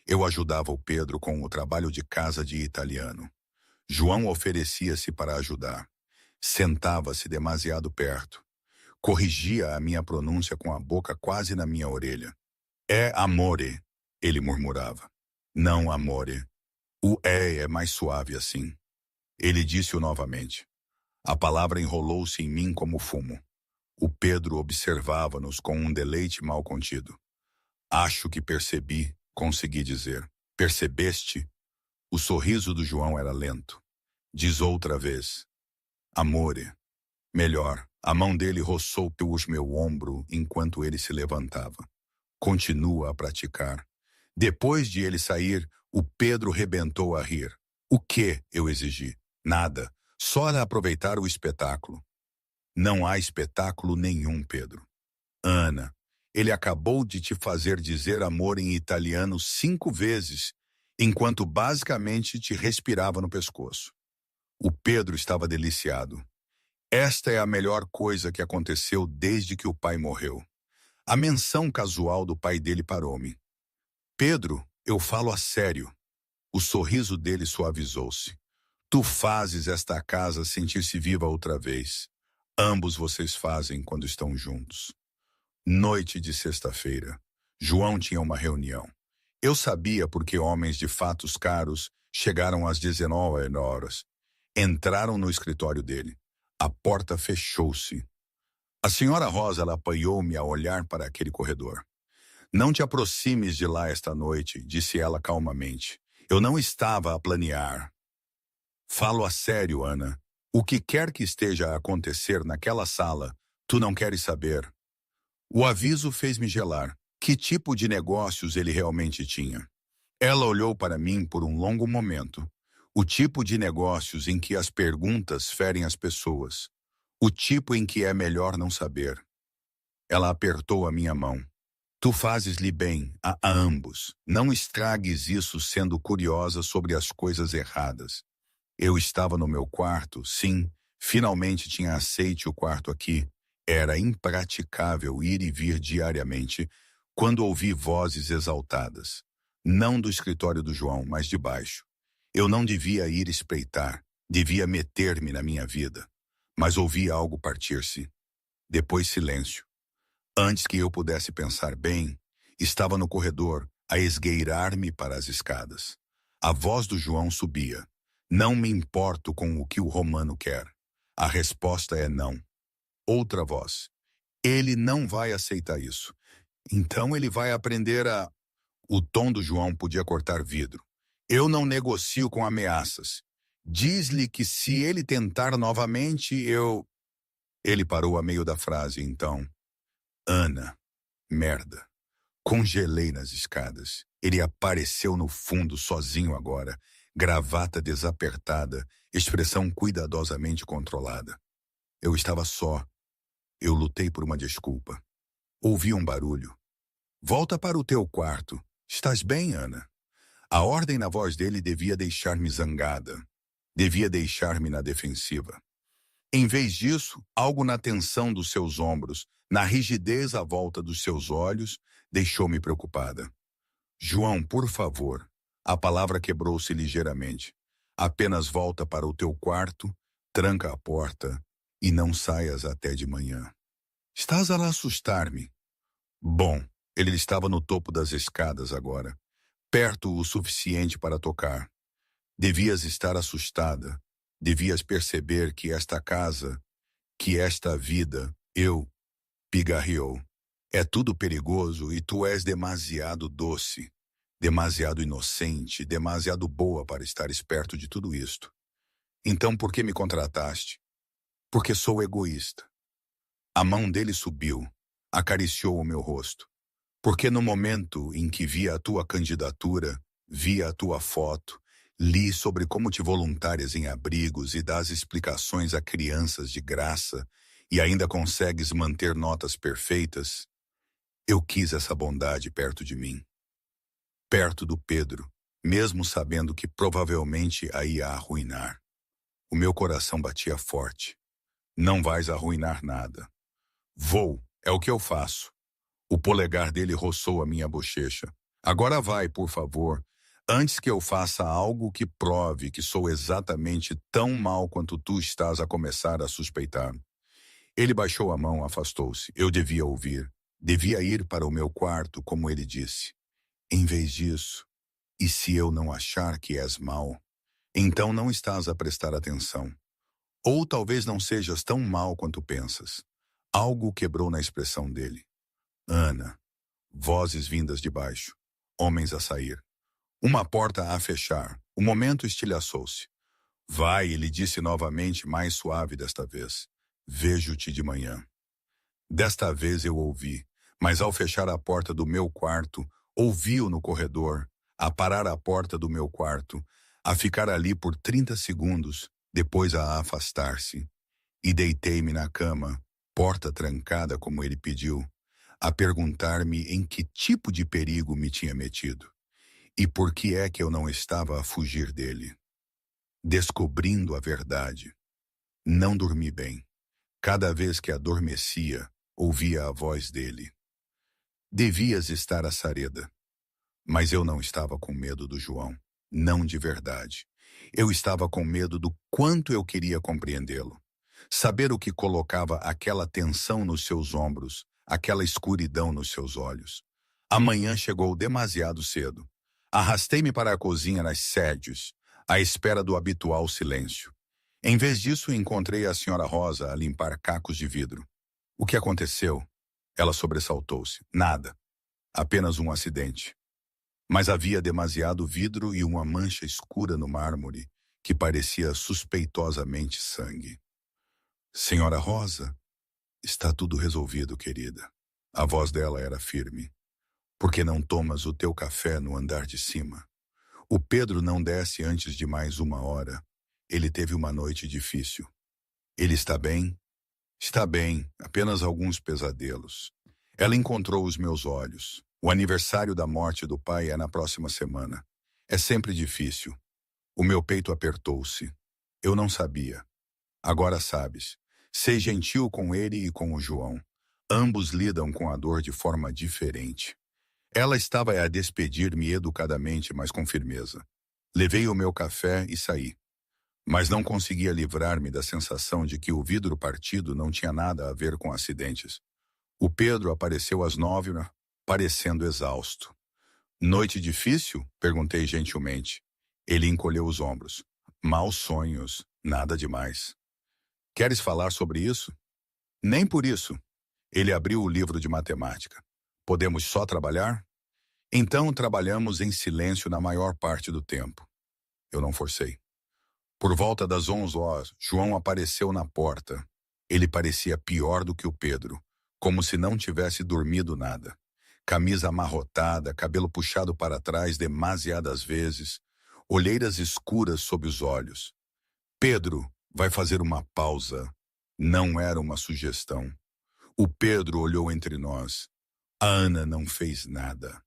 Eu ajudava o Pedro com o trabalho de casa de italiano. João oferecia-se para ajudar. Sentava-se demasiado perto. Corrigia a minha pronúncia com a boca quase na minha orelha. É amore, ele murmurava. Não amore. O é mais suave assim. Ele disse-o novamente. A palavra enrolou-se em mim como fumo. O Pedro observava-nos com um deleite mal contido. Acho que percebi, consegui dizer. Percebeste? O sorriso do João era lento. Diz outra vez. Amore. Melhor. A mão dele roçou o meu ombro enquanto ele se levantava. Continua a praticar. Depois de ele sair, o Pedro rebentou a rir. O que? Eu exigi. Nada. Só era aproveitar o espetáculo. Não há espetáculo nenhum, Pedro. Ana, ele acabou de te fazer dizer amor em italiano 5 vezes, enquanto basicamente te respirava no pescoço. O Pedro estava deliciado. Esta é a melhor coisa que aconteceu desde que o pai morreu. A menção casual do pai dele parou-me. Pedro, eu falo a sério. O sorriso dele suavizou-se. Tu fazes esta casa sentir-se viva outra vez. Ambos vocês fazem quando estão juntos. Noite de sexta-feira. João tinha uma reunião. Eu sabia porque homens de fatos caros chegaram às 19 horas. Entraram no escritório dele. A porta fechou-se. A senhora Rosa apanhou-me a olhar para aquele corredor. Não te aproximes de lá esta noite, disse ela calmamente. Eu não estava a planear. Falo a sério, Ana. O que quer que esteja a acontecer naquela sala, tu não queres saber. O aviso fez-me gelar. Que tipo de negócios ele realmente tinha? Ela olhou para mim por um longo momento. O tipo de negócios em que as perguntas ferem as pessoas. O tipo em que é melhor não saber. Ela apertou a minha mão. Tu fazes-lhe bem a ambos. Não estragues isso sendo curiosa sobre as coisas erradas. Eu estava no meu quarto, sim, finalmente tinha aceite o quarto aqui. Era impraticável ir e vir diariamente quando ouvi vozes exaltadas. Não do escritório do João, mas de baixo. Eu não devia ir espreitar, devia meter-me na minha vida. Mas ouvi algo partir-se. Depois silêncio. Antes que eu pudesse pensar bem, estava no corredor, a esgueirar-me para as escadas. A voz do João subia. Não me importo com o que o romano quer. A resposta é não. Outra voz. Ele não vai aceitar isso. Então ele vai aprender a... O tom do João podia cortar vidro. Eu não negocio com ameaças. Diz-lhe que se ele tentar novamente, eu... Ele parou a meio da frase, então. Ana. Merda. Congelei nas escadas. Ele apareceu no fundo sozinho agora. gravata desapertada, expressão cuidadosamente controlada. Eu estava só. Eu lutei por uma desculpa. Ouvi um barulho. Volta para o teu quarto. Estás bem, Ana? A ordem na voz dele devia deixar-me zangada. Devia deixar-me na defensiva. Em vez disso, algo na tensão dos seus ombros, na rigidez à volta dos seus olhos, deixou-me preocupada. João, por favor. A palavra quebrou-se ligeiramente. Apenas volta para o teu quarto, tranca a porta e não saias até de manhã. Estás a assustar-me. Bom, ele estava no topo das escadas agora, perto o suficiente para tocar. Devias estar assustada. Devias perceber que esta casa, que esta vida, pigarreou. É tudo perigoso e tu és demasiado doce, demasiado inocente, demasiado boa para estares perto de tudo isto. Então por que me contrataste? Porque sou egoísta. A mão dele subiu, acariciou o meu rosto. Porque no momento em que vi a tua candidatura, vi a tua foto, li sobre como te voluntárias em abrigos e dás explicações a crianças de graça e ainda consegues manter notas perfeitas, eu quis essa bondade perto de mim. Perto do Pedro, mesmo sabendo que provavelmente a ia arruinar. O meu coração batia forte. Não vais arruinar nada. Vou, é o que eu faço. O polegar dele roçou a minha bochecha. Agora vai, por favor, antes que eu faça algo que prove que sou exatamente tão mal quanto tu estás a começar a suspeitar. Ele baixou a mão, afastou-se. Eu devia ouvir. Devia ir para o meu quarto, como ele disse. Em vez disso, e se eu não achar que és mal, então não estás a prestar atenção. Ou talvez não sejas tão mal quanto pensas. Algo quebrou na expressão dele. Ana. Vozes vindas de baixo. Homens a sair. Uma porta a fechar. O momento estilhaçou-se. Vai, ele disse novamente, mais suave desta vez. Vejo-te de manhã. Desta vez eu ouvi, mas ao fechar a porta do meu quarto, ouvi-o no corredor, a parar a porta do meu quarto, a ficar ali por 30 segundos, depois a afastar-se. E deitei-me na cama, porta trancada como ele pediu, a perguntar-me em que tipo de perigo me tinha metido. E por que é que eu não estava a fugir dele? Descobrindo a verdade. Não dormi bem. Cada vez que adormecia, ouvia a voz dele. Devias estar à sareda. Mas eu não estava com medo do João. Não de verdade. Eu estava com medo do quanto eu queria compreendê-lo. Saber o que colocava aquela tensão nos seus ombros, aquela escuridão nos seus olhos. A manhã chegou demasiado cedo. Arrastei-me para a cozinha nas sédios, à espera do habitual silêncio. Em vez disso, encontrei a senhora Rosa a limpar cacos de vidro. O que aconteceu? Ela sobressaltou-se. Nada. Apenas um acidente. Mas havia demasiado vidro e uma mancha escura no mármore que parecia suspeitosamente sangue. Senhora Rosa, está tudo resolvido, querida. A voz dela era firme. Por que não tomas o teu café no andar de cima? O Pedro não desce antes de mais 1 hora. Ele teve uma noite difícil. Ele está bem? Está bem, apenas alguns pesadelos. Ela encontrou os meus olhos. O aniversário da morte do pai é na próxima semana. É sempre difícil. O meu peito apertou-se. Eu não sabia. Agora sabes. Sei gentil com ele e com o João. Ambos lidam com a dor de forma diferente. Ela estava a despedir-me educadamente, mas com firmeza. Levei o meu café e saí. Mas não conseguia livrar-me da sensação de que o vidro partido não tinha nada a ver com acidentes. O Pedro apareceu às 9, parecendo exausto. Noite difícil? Perguntei gentilmente. Ele encolheu os ombros. Maus sonhos, nada demais. Queres falar sobre isso? Nem por isso. Ele abriu o livro de matemática. Podemos só trabalhar? Então trabalhamos em silêncio na maior parte do tempo. Eu não forcei. Por volta das 11 horas, João apareceu na porta. Ele parecia pior do que o Pedro, como se não tivesse dormido nada. Camisa amarrotada, cabelo puxado para trás demasiadas vezes, olheiras escuras sob os olhos. Pedro vai fazer uma pausa. Não era uma sugestão. O Pedro olhou entre nós. A Ana não fez nada.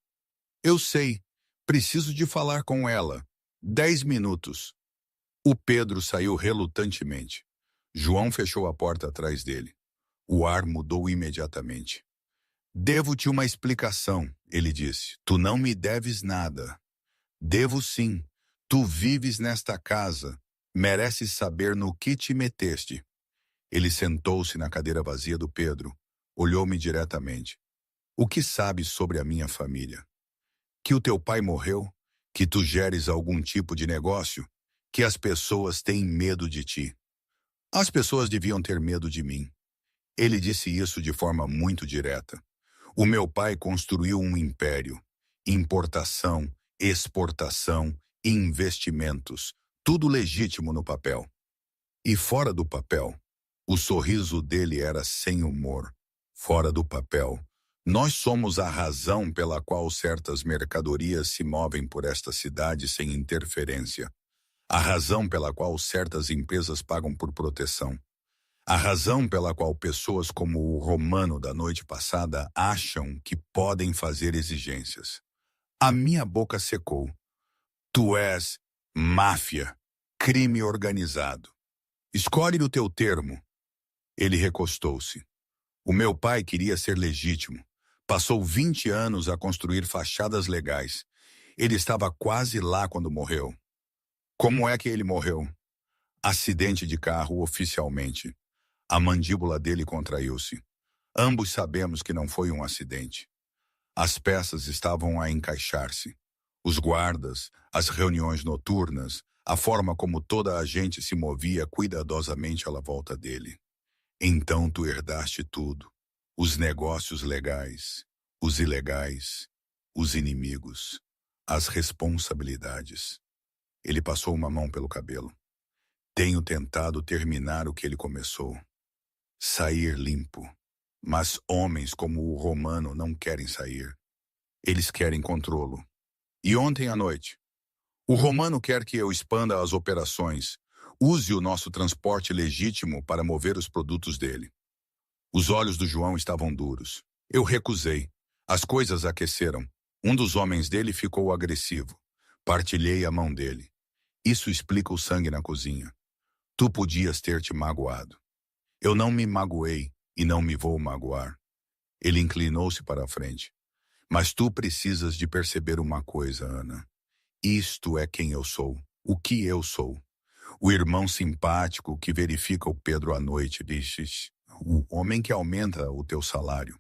Eu sei. Preciso de falar com ela. 10 minutos. O Pedro saiu relutantemente. João fechou a porta atrás dele. O ar mudou imediatamente. Devo-te uma explicação, ele disse. Tu não me deves nada. Devo sim. Tu vives nesta casa. Mereces saber no que te meteste. Ele sentou-se na cadeira vazia do Pedro. Olhou-me diretamente. O que sabes sobre a minha família? Que o teu pai morreu? Que tu geres algum tipo de negócio? Que as pessoas têm medo de ti? As pessoas deviam ter medo de mim. Ele disse isso de forma muito direta. O meu pai construiu um império. Importação, exportação, investimentos. Tudo legítimo no papel. E fora do papel, o sorriso dele era sem humor. Fora do papel, nós somos a razão pela qual certas mercadorias se movem por esta cidade sem interferência. A razão pela qual certas empresas pagam por proteção. A razão pela qual pessoas como o Romano da noite passada acham que podem fazer exigências. A minha boca secou. Tu és máfia, crime organizado. Escolhe o teu termo. Ele recostou-se. O meu pai queria ser legítimo. Passou 20 anos a construir fachadas legais. Ele estava quase lá quando morreu. Como é que ele morreu? Acidente de carro oficialmente. A mandíbula dele contraiu-se. Ambos sabemos que não foi um acidente. As peças estavam a encaixar-se. Os guardas, as reuniões noturnas, a forma como toda a gente se movia cuidadosamente à volta dele. Então tu herdaste tudo. Os negócios legais, os ilegais, os inimigos, as responsabilidades. Ele passou uma mão pelo cabelo. Tenho tentado terminar o que ele começou. Sair limpo. Mas homens como o Romano não querem sair. Eles querem controlo. E ontem à noite, o Romano quer que eu expanda as operações, use o nosso transporte legítimo para mover os produtos dele. Os olhos do João estavam duros. Eu recusei. As coisas aqueceram. Um dos homens dele ficou agressivo. Partilhei a mão dele. Isso explica o sangue na cozinha. Tu podias ter te magoado. Eu não me magoei e não me vou magoar. Ele inclinou-se para a frente. Mas tu precisas de perceber uma coisa, Ana. Isto é quem eu sou. O que eu sou. O irmão simpático que verifica o Pedro à noite, diz, o homem que aumenta o teu salário.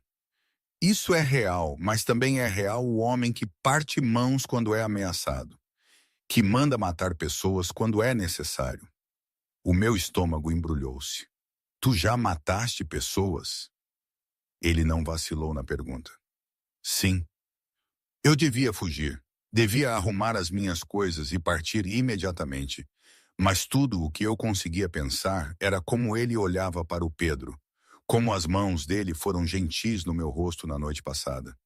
Isso é real, mas também é real o homem que parte mãos quando é ameaçado, que manda matar pessoas quando é necessário. O meu estômago embrulhou-se. Tu já mataste pessoas? Ele não vacilou na pergunta. Sim. Eu devia fugir. Devia arrumar as minhas coisas e partir imediatamente. Mas tudo o que eu conseguia pensar era como ele olhava para o Pedro, como as mãos dele foram gentis no meu rosto na noite passada.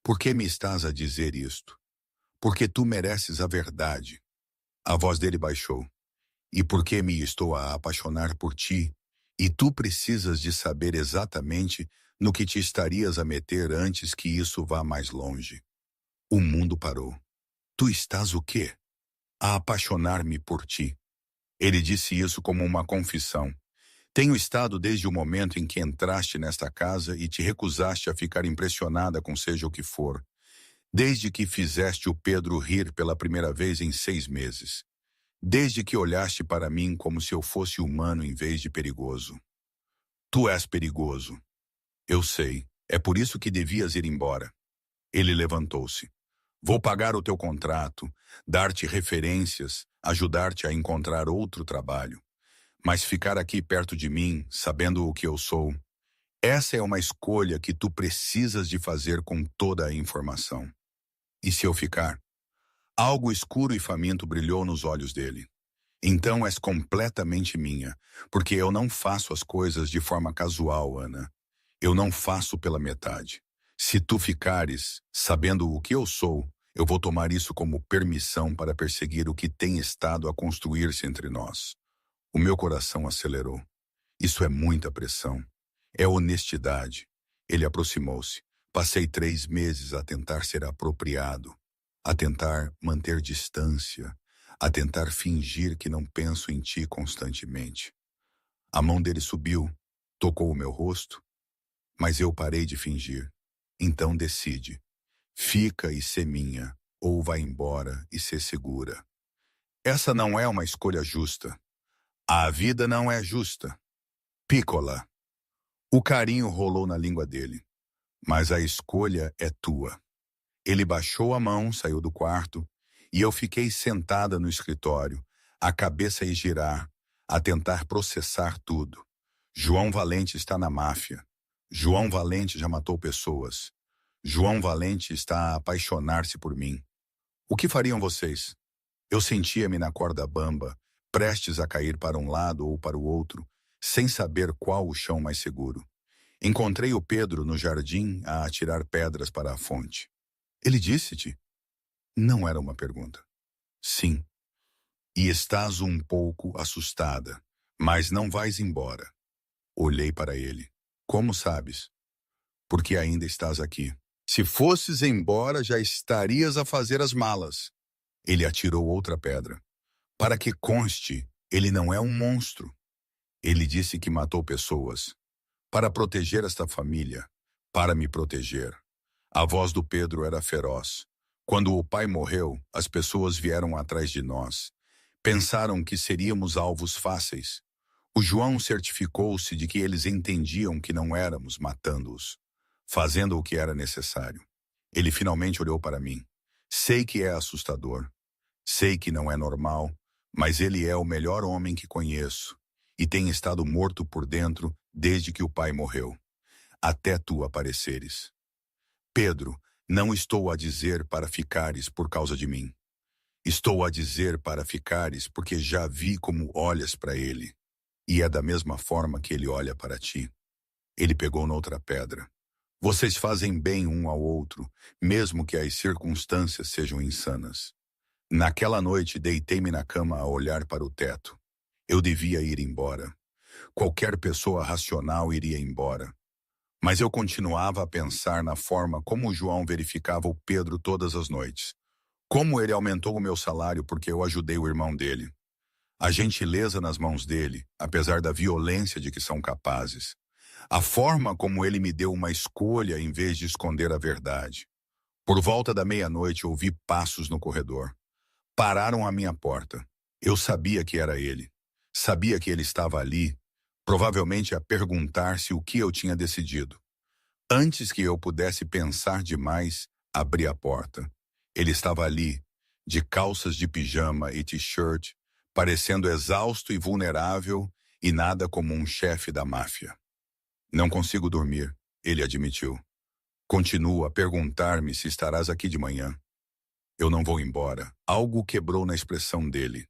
Por que me estás a dizer isto? Porque tu mereces a verdade. A voz dele baixou. E porque me estou a apaixonar por ti, e tu precisas de saber exatamente no que te estarias a meter antes que isso vá mais longe. O mundo parou. Tu estás o quê? A apaixonar-me por ti. Ele disse isso como uma confissão. Tenho estado desde o momento em que entraste nesta casa e te recusaste a ficar impressionada com seja o que for. Desde que fizeste o Pedro rir pela primeira vez em 6 meses. Desde que olhaste para mim como se eu fosse humano em vez de perigoso. Tu és perigoso. Eu sei. É por isso que devias ir embora. Ele levantou-se. Vou pagar o teu contrato, dar-te referências, ajudar-te a encontrar outro trabalho. Mas ficar aqui perto de mim, sabendo o que eu sou, essa é uma escolha que tu precisas de fazer com toda a informação. E se eu ficar? Algo escuro e faminto brilhou nos olhos dele. Então és completamente minha, porque eu não faço as coisas de forma casual, Ana. Eu não faço pela metade. Se tu ficares, sabendo o que eu sou, Eu vou tomar isso como permissão para perseguir o que tem estado a construir-se entre nós. O meu coração acelerou. Isso é muita pressão. É honestidade. Ele aproximou-se. Passei 3 meses a tentar ser apropriado, a tentar manter distância, a tentar fingir que não penso em ti constantemente. A mão dele subiu, tocou o meu rosto, mas eu parei de fingir. Então decide. Fica e sê minha, ou vai embora e sê segura. Essa não é uma escolha justa. A vida não é justa. Piccola. O carinho rolou na língua dele. Mas a escolha é tua. Ele baixou a mão, saiu do quarto, e eu fiquei sentada no escritório, a cabeça a girar, a tentar processar tudo. João Valente está na máfia. João Valente já matou pessoas. João Valente está a apaixonar-se por mim. O que fariam vocês? Eu sentia-me na corda bamba, prestes a cair para um lado ou para o outro, sem saber qual o chão mais seguro. Encontrei o Pedro no jardim a atirar pedras para a fonte. Ele disse-te? Não era uma pergunta. Sim. E estás um pouco assustada, mas não vais embora. Olhei para ele. Como sabes? Porque ainda estás aqui. Se fosses embora, já estarias a fazer as malas. Ele atirou outra pedra. Para que conste, ele não é um monstro. Ele disse que matou pessoas. Para proteger esta família. Para me proteger. A voz do Pedro era feroz. Quando o pai morreu, as pessoas vieram atrás de nós. Pensaram que seríamos alvos fáceis. O João certificou-se de que eles entendiam que não éramos matando-os, fazendo o que era necessário. Ele finalmente olhou para mim. Sei que é assustador. Sei que não é normal, mas ele é o melhor homem que conheço e tem estado morto por dentro desde que o pai morreu, até tu apareceres. Pedro, não estou a dizer para ficares por causa de mim. Estou a dizer para ficares porque já vi como olhas para ele, e é da mesma forma que ele olha para ti. Ele pegou noutra pedra. Vocês fazem bem um ao outro, mesmo que as circunstâncias sejam insanas. Naquela noite, deitei-me na cama a olhar para o teto. Eu devia ir embora. Qualquer pessoa racional iria embora. Mas eu continuava a pensar na forma como o João verificava o Pedro todas as noites. Como ele aumentou o meu salário porque eu ajudei o irmão dele. A gentileza nas mãos dele, apesar da violência de que são capazes. A forma como ele me deu uma escolha em vez de esconder a verdade. Por volta da meia-noite ouvi passos no corredor. Pararam à minha porta. Eu sabia que era ele. Sabia que ele estava ali, provavelmente a perguntar-se o que eu tinha decidido. Antes que eu pudesse pensar demais, abri a porta. Ele estava ali, de calças de pijama e t-shirt, parecendo exausto e vulnerável e nada como um chefe da máfia. Não consigo dormir, ele admitiu. Continuo a perguntar-me se estarás aqui de manhã. Eu não vou embora. Algo quebrou na expressão dele.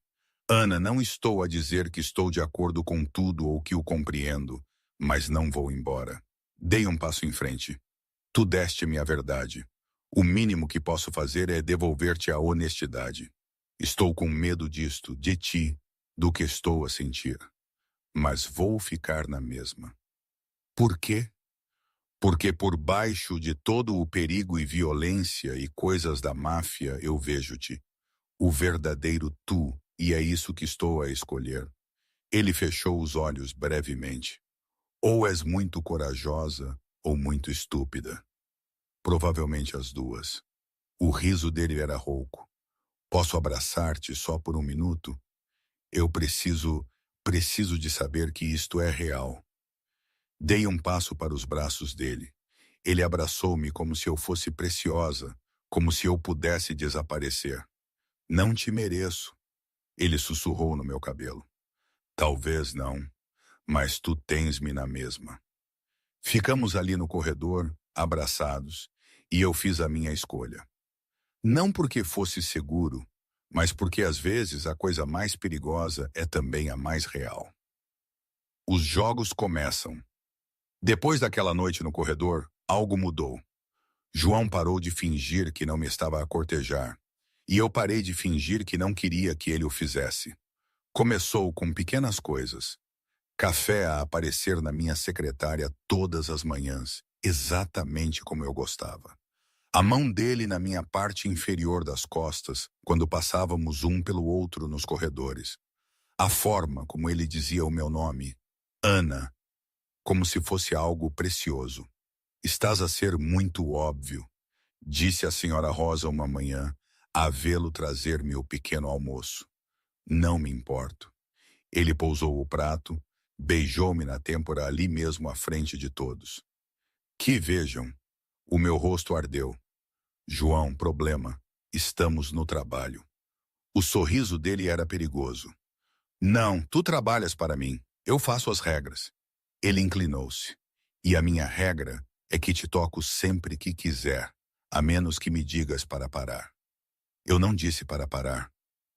Ana, não estou a dizer que estou de acordo com tudo ou que o compreendo, mas não vou embora. Dei um passo em frente. Tu deste-me a verdade. O mínimo que posso fazer é devolver-te a honestidade. Estou com medo disto, de ti, do que estou a sentir. Mas vou ficar na mesma. Por quê? Porque por baixo de todo o perigo e violência e coisas da máfia eu vejo-te. O verdadeiro tu, e é isso que estou a escolher. Ele fechou os olhos brevemente. Ou és muito corajosa, ou muito estúpida. Provavelmente as duas. O riso dele era rouco. Posso abraçar-te só por um minuto? Eu preciso de saber que isto é real. Dei um passo para os braços dele. Ele abraçou-me como se eu fosse preciosa, como se eu pudesse desaparecer. Não te mereço. Ele sussurrou no meu cabelo. Talvez não, mas tu tens-me na mesma. Ficamos ali no corredor, abraçados, e eu fiz a minha escolha. Não porque fosse seguro, mas porque às vezes a coisa mais perigosa é também a mais real. Os jogos começam. Depois daquela noite no corredor, algo mudou. João parou de fingir que não me estava a cortejar, e eu parei de fingir que não queria que ele o fizesse. Começou com pequenas coisas. Café a aparecer na minha secretária todas as manhãs, exatamente como eu gostava. A mão dele na minha parte inferior das costas, quando passávamos um pelo outro nos corredores. A forma como ele dizia o meu nome, Ana, como se fosse algo precioso. Estás a ser muito óbvio, disse a senhora Rosa uma manhã, a vê-lo trazer-me o pequeno almoço. Não me importo. Ele pousou o prato, beijou-me na têmpora ali mesmo à frente de todos. Que vejam, o meu rosto ardeu. João, problema, estamos no trabalho. O sorriso dele era perigoso. Não, tu trabalhas para mim, eu faço as regras. Ele inclinou-se. E a minha regra é que te toco sempre que quiser, a menos que me digas para parar. Eu não disse para parar.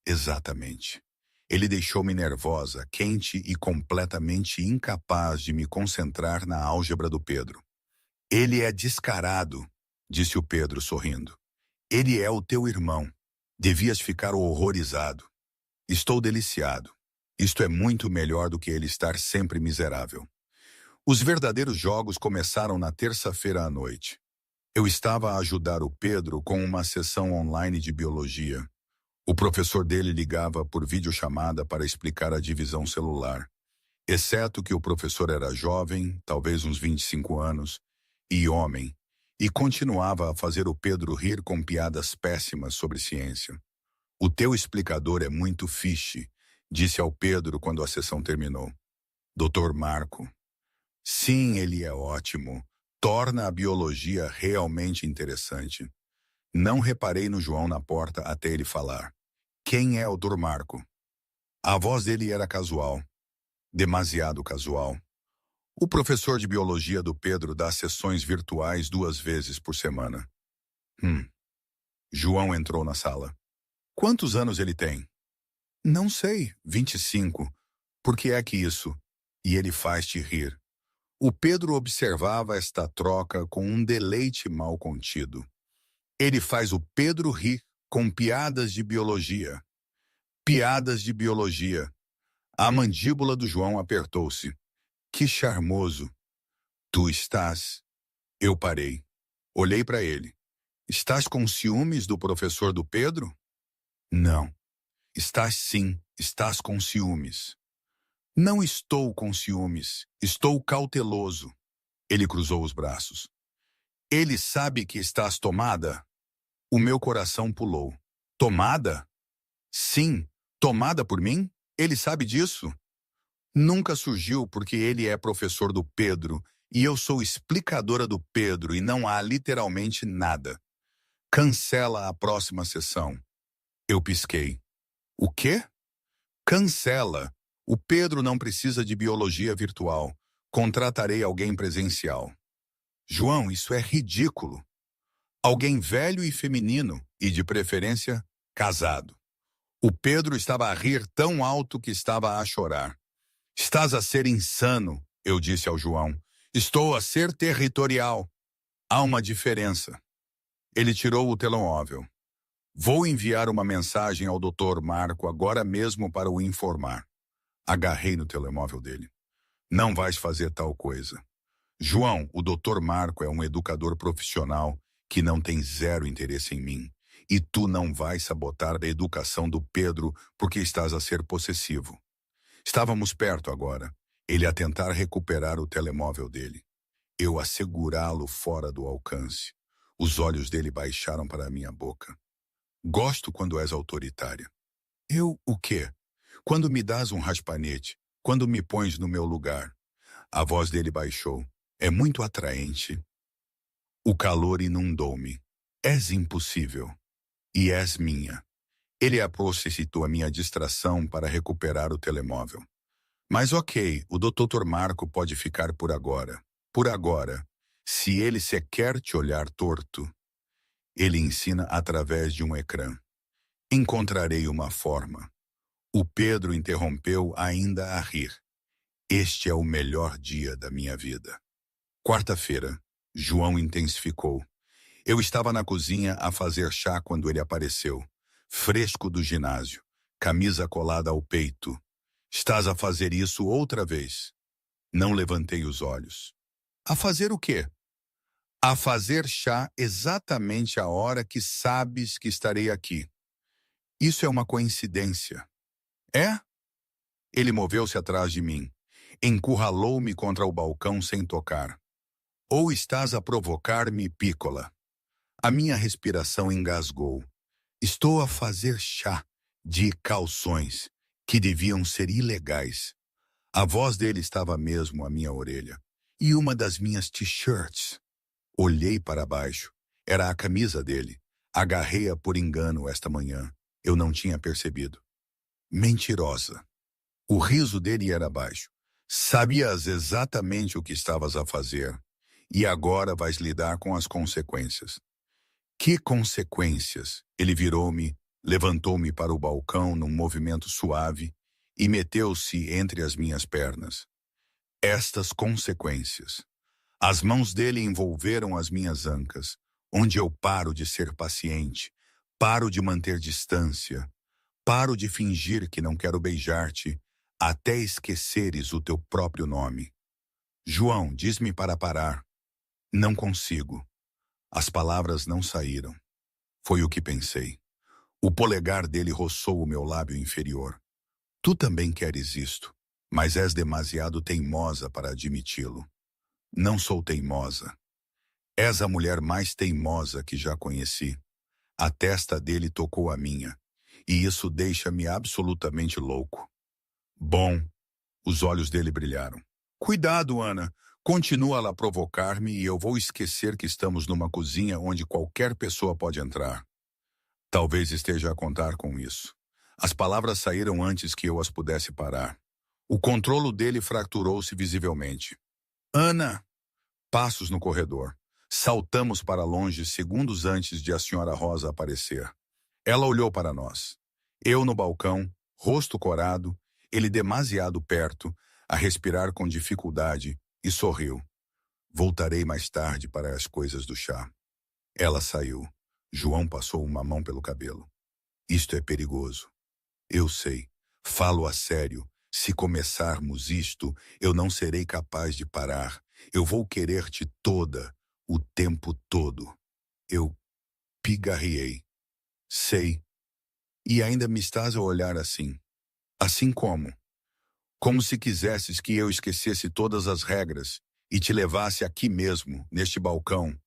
Exatamente. Ele deixou-me nervosa, quente e completamente incapaz de me concentrar na álgebra do Pedro. Ele é descarado, disse o Pedro sorrindo. Ele é o teu irmão. Devias ficar horrorizado. Estou deliciado. Isto é muito melhor do que ele estar sempre miserável. Os verdadeiros jogos começaram na terça-feira à noite. Eu estava a ajudar o Pedro com uma sessão online de biologia. O professor dele ligava por videochamada para explicar a divisão celular. Exceto que o professor era jovem, talvez uns 25 anos, e homem, e continuava a fazer o Pedro rir com piadas péssimas sobre ciência. O teu explicador é muito fiche, disse ao Pedro quando a sessão terminou. Dr. Marco. Sim, ele é ótimo. Torna a biologia realmente interessante. Não reparei no João na porta até ele falar. Quem é o Dr. Marco? A voz dele era casual. Demasiado casual. O professor de biologia do Pedro dá sessões virtuais 2 vezes por semana. João entrou na sala. Quantos anos ele tem? Não sei, 25. Por que é que isso? E ele faz-te rir. O Pedro observava esta troca com um deleite mal contido. Ele faz o Pedro rir com piadas de biologia. Piadas de biologia. A mandíbula do João apertou-se. Que charmoso. Tu estás... Eu parei. Olhei para ele. Estás com ciúmes do professor do Pedro? Não. Estás sim, estás com ciúmes. Não estou com ciúmes, estou cauteloso. Ele cruzou os braços. Ele sabe que estás tomada? O meu coração pulou. Tomada? Sim, tomada por mim? Ele sabe disso? Nunca surgiu porque ele é professor do Pedro e eu sou explicadora do Pedro e não há literalmente nada. Cancela a próxima sessão. Eu pisquei. O quê? Cancela. O Pedro não precisa de biologia virtual. Contratarei alguém presencial. João, isso é ridículo. Alguém velho e feminino, e de preferência, casado. O Pedro estava a rir tão alto que estava a chorar. Estás a ser insano, eu disse ao João. Estou a ser territorial. Há uma diferença. Ele tirou o telemóvel. Vou enviar uma mensagem ao Dr. Marco agora mesmo para o informar. Agarrei no telemóvel dele. Não vais fazer tal coisa. João, o Dr. Marco é um educador profissional que não tem zero interesse em mim. E tu não vais sabotar a educação do Pedro porque estás a ser possessivo. Estávamos perto agora. Ele a tentar recuperar o telemóvel dele. Eu a segurá-lo fora do alcance. Os olhos dele baixaram para a minha boca. Gosto quando és autoritária. Eu, o quê? Quando me dás um raspanete, quando me pões no meu lugar. A voz dele baixou. É muito atraente. O calor inundou-me. És impossível. E és minha. Ele aproximou a minha distração para recuperar o telemóvel. Mas ok, o Dr. Marco pode ficar por agora. Por agora. Se ele sequer te olhar torto, ele ensina através de um ecrã. Encontrarei uma forma. O Pedro interrompeu ainda a rir. Este é o melhor dia da minha vida. Quarta-feira, João intensificou. Eu estava na cozinha a fazer chá quando ele apareceu, fresco do ginásio, camisa colada ao peito. Estás a fazer isso outra vez? Não levantei os olhos. A fazer o quê? A fazer chá exatamente a hora que sabes que estarei aqui. Isso é uma coincidência. É? Ele moveu-se atrás de mim. Encurralou-me contra o balcão sem tocar. Ou estás a provocar-me, pícola? A minha respiração engasgou. Estou a fazer chá de calções que deviam ser ilegais. A voz dele estava mesmo à minha orelha. E uma das minhas t-shirts. Olhei para baixo. Era a camisa dele. Agarrei-a por engano esta manhã. Eu não tinha percebido. Mentirosa. O riso dele era baixo. Sabias exatamente o que estavas a fazer. E agora vais lidar com as consequências. Que consequências? Ele virou-me, levantou-me para o balcão num movimento suave e meteu-se entre as minhas pernas. Estas consequências. As mãos dele envolveram as minhas ancas, onde eu paro de ser paciente, paro de manter distância, paro de fingir que não quero beijar-te, até esqueceres o teu próprio nome. João, diz-me para parar. Não consigo. As palavras não saíram. Foi o que pensei. O polegar dele roçou o meu lábio inferior. Tu também queres isto, mas és demasiado teimosa para admiti-lo. Não sou teimosa. És a mulher mais teimosa que já conheci. A testa dele tocou a minha, e isso deixa-me absolutamente louco. Bom, os olhos dele brilharam. Cuidado, Ana. Continua a provocar-me e eu vou esquecer que estamos numa cozinha onde qualquer pessoa pode entrar. Talvez esteja a contar com isso. As palavras saíram antes que eu as pudesse parar. O controlo dele fraturou-se visivelmente. Ana! Passos no corredor. Saltamos para longe segundos antes de a senhora Rosa aparecer. Ela olhou para nós. Eu no balcão, rosto corado, ele demasiado perto, a respirar com dificuldade, e sorriu. Voltarei mais tarde para as coisas do chá. Ela saiu. João passou uma mão pelo cabelo. Isto é perigoso. Eu sei. Falo a sério. Se começarmos isto, eu não serei capaz de parar. Eu vou querer-te toda, o tempo todo. Eu pigarreei. Sei. E ainda me estás a olhar assim. Assim como? Como se quisesses que eu esquecesse todas as regras e te levasse aqui mesmo, neste balcão.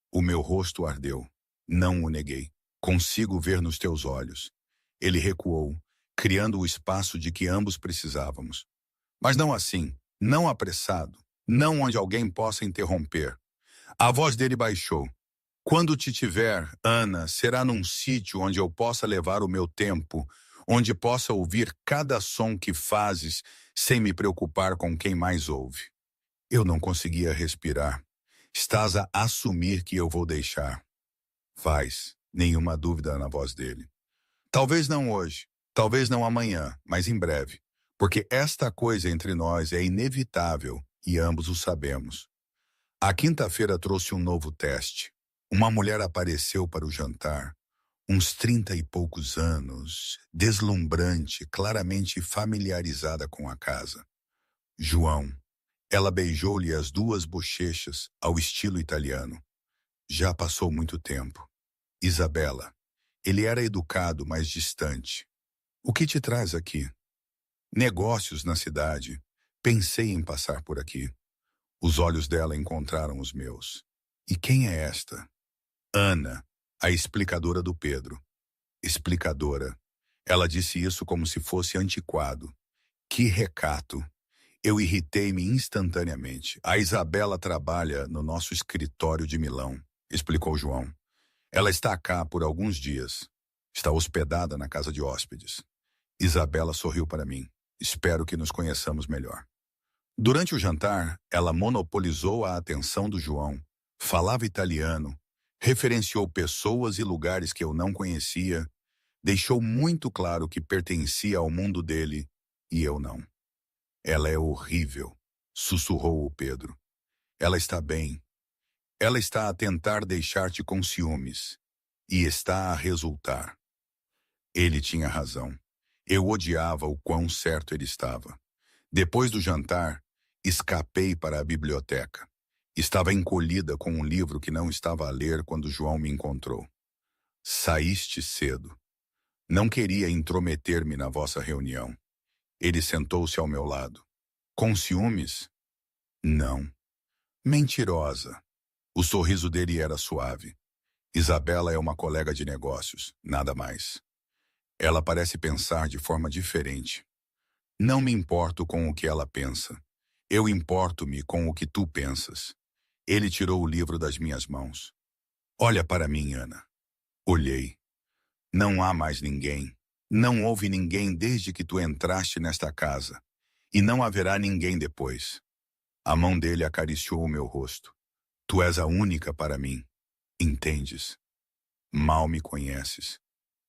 O meu rosto ardeu. Não o neguei. Consigo ver nos teus olhos. Ele recuou, criando o espaço de que ambos precisávamos. Mas não assim, não apressado, não onde alguém possa interromper. A voz dele baixou. Quando te tiver, Ana, será num sítio onde eu possa levar o meu tempo, onde possa ouvir cada som que fazes sem me preocupar com quem mais ouve. Eu não conseguia respirar. Estás a assumir que eu vou deixar. Vais, nenhuma dúvida na voz dele. Talvez não hoje, talvez não amanhã, mas em breve, porque esta coisa entre nós é inevitável e ambos o sabemos. A quinta-feira trouxe um novo teste. Uma mulher apareceu para o jantar, uns 30 e poucos anos, deslumbrante, claramente familiarizada com a casa. João. Ela beijou-lhe as duas bochechas, ao estilo italiano. Já passou muito tempo. Isabela. Ele era educado, mas distante. O que te traz aqui? Negócios na cidade. Pensei em passar por aqui. Os olhos dela encontraram os meus. E quem é esta? Ana, a explicadora do Pedro. Explicadora. Ela disse isso como se fosse antiquado. Que recato. Eu irritei-me instantaneamente. A Isabela trabalha no nosso escritório de Milão, explicou João. Ela está cá por alguns dias. Está hospedada na casa de hóspedes. Isabela sorriu para mim. Espero que nos conheçamos melhor. Durante o jantar, ela monopolizou a atenção do João. Falava italiano, referenciou pessoas e lugares que eu não conhecia, deixou muito claro que pertencia ao mundo dele e eu não. Ela é horrível, sussurrou o Pedro. Ela está bem. Ela está a tentar deixar-te com ciúmes. E está a resultar. Ele tinha razão. Eu odiava o quão certo ele estava. Depois do jantar, escapei para a biblioteca. Estava encolhida com um livro que não estava a ler quando João me encontrou. Saíste cedo. Não queria intrometer-me na vossa reunião. Ele sentou-se ao meu lado. Com ciúmes? Não. Mentirosa. O sorriso dele era suave. Isabela é uma colega de negócios, nada mais. Ela parece pensar de forma diferente. Não me importo com o que ela pensa. Eu importo-me com o que tu pensas. Ele tirou o livro das minhas mãos. Olha para mim, Ana. Olhei. Não há mais ninguém. Não houve ninguém desde que tu entraste nesta casa. E não haverá ninguém depois. A mão dele acariciou o meu rosto. Tu és a única para mim. Entendes? Mal me conheces.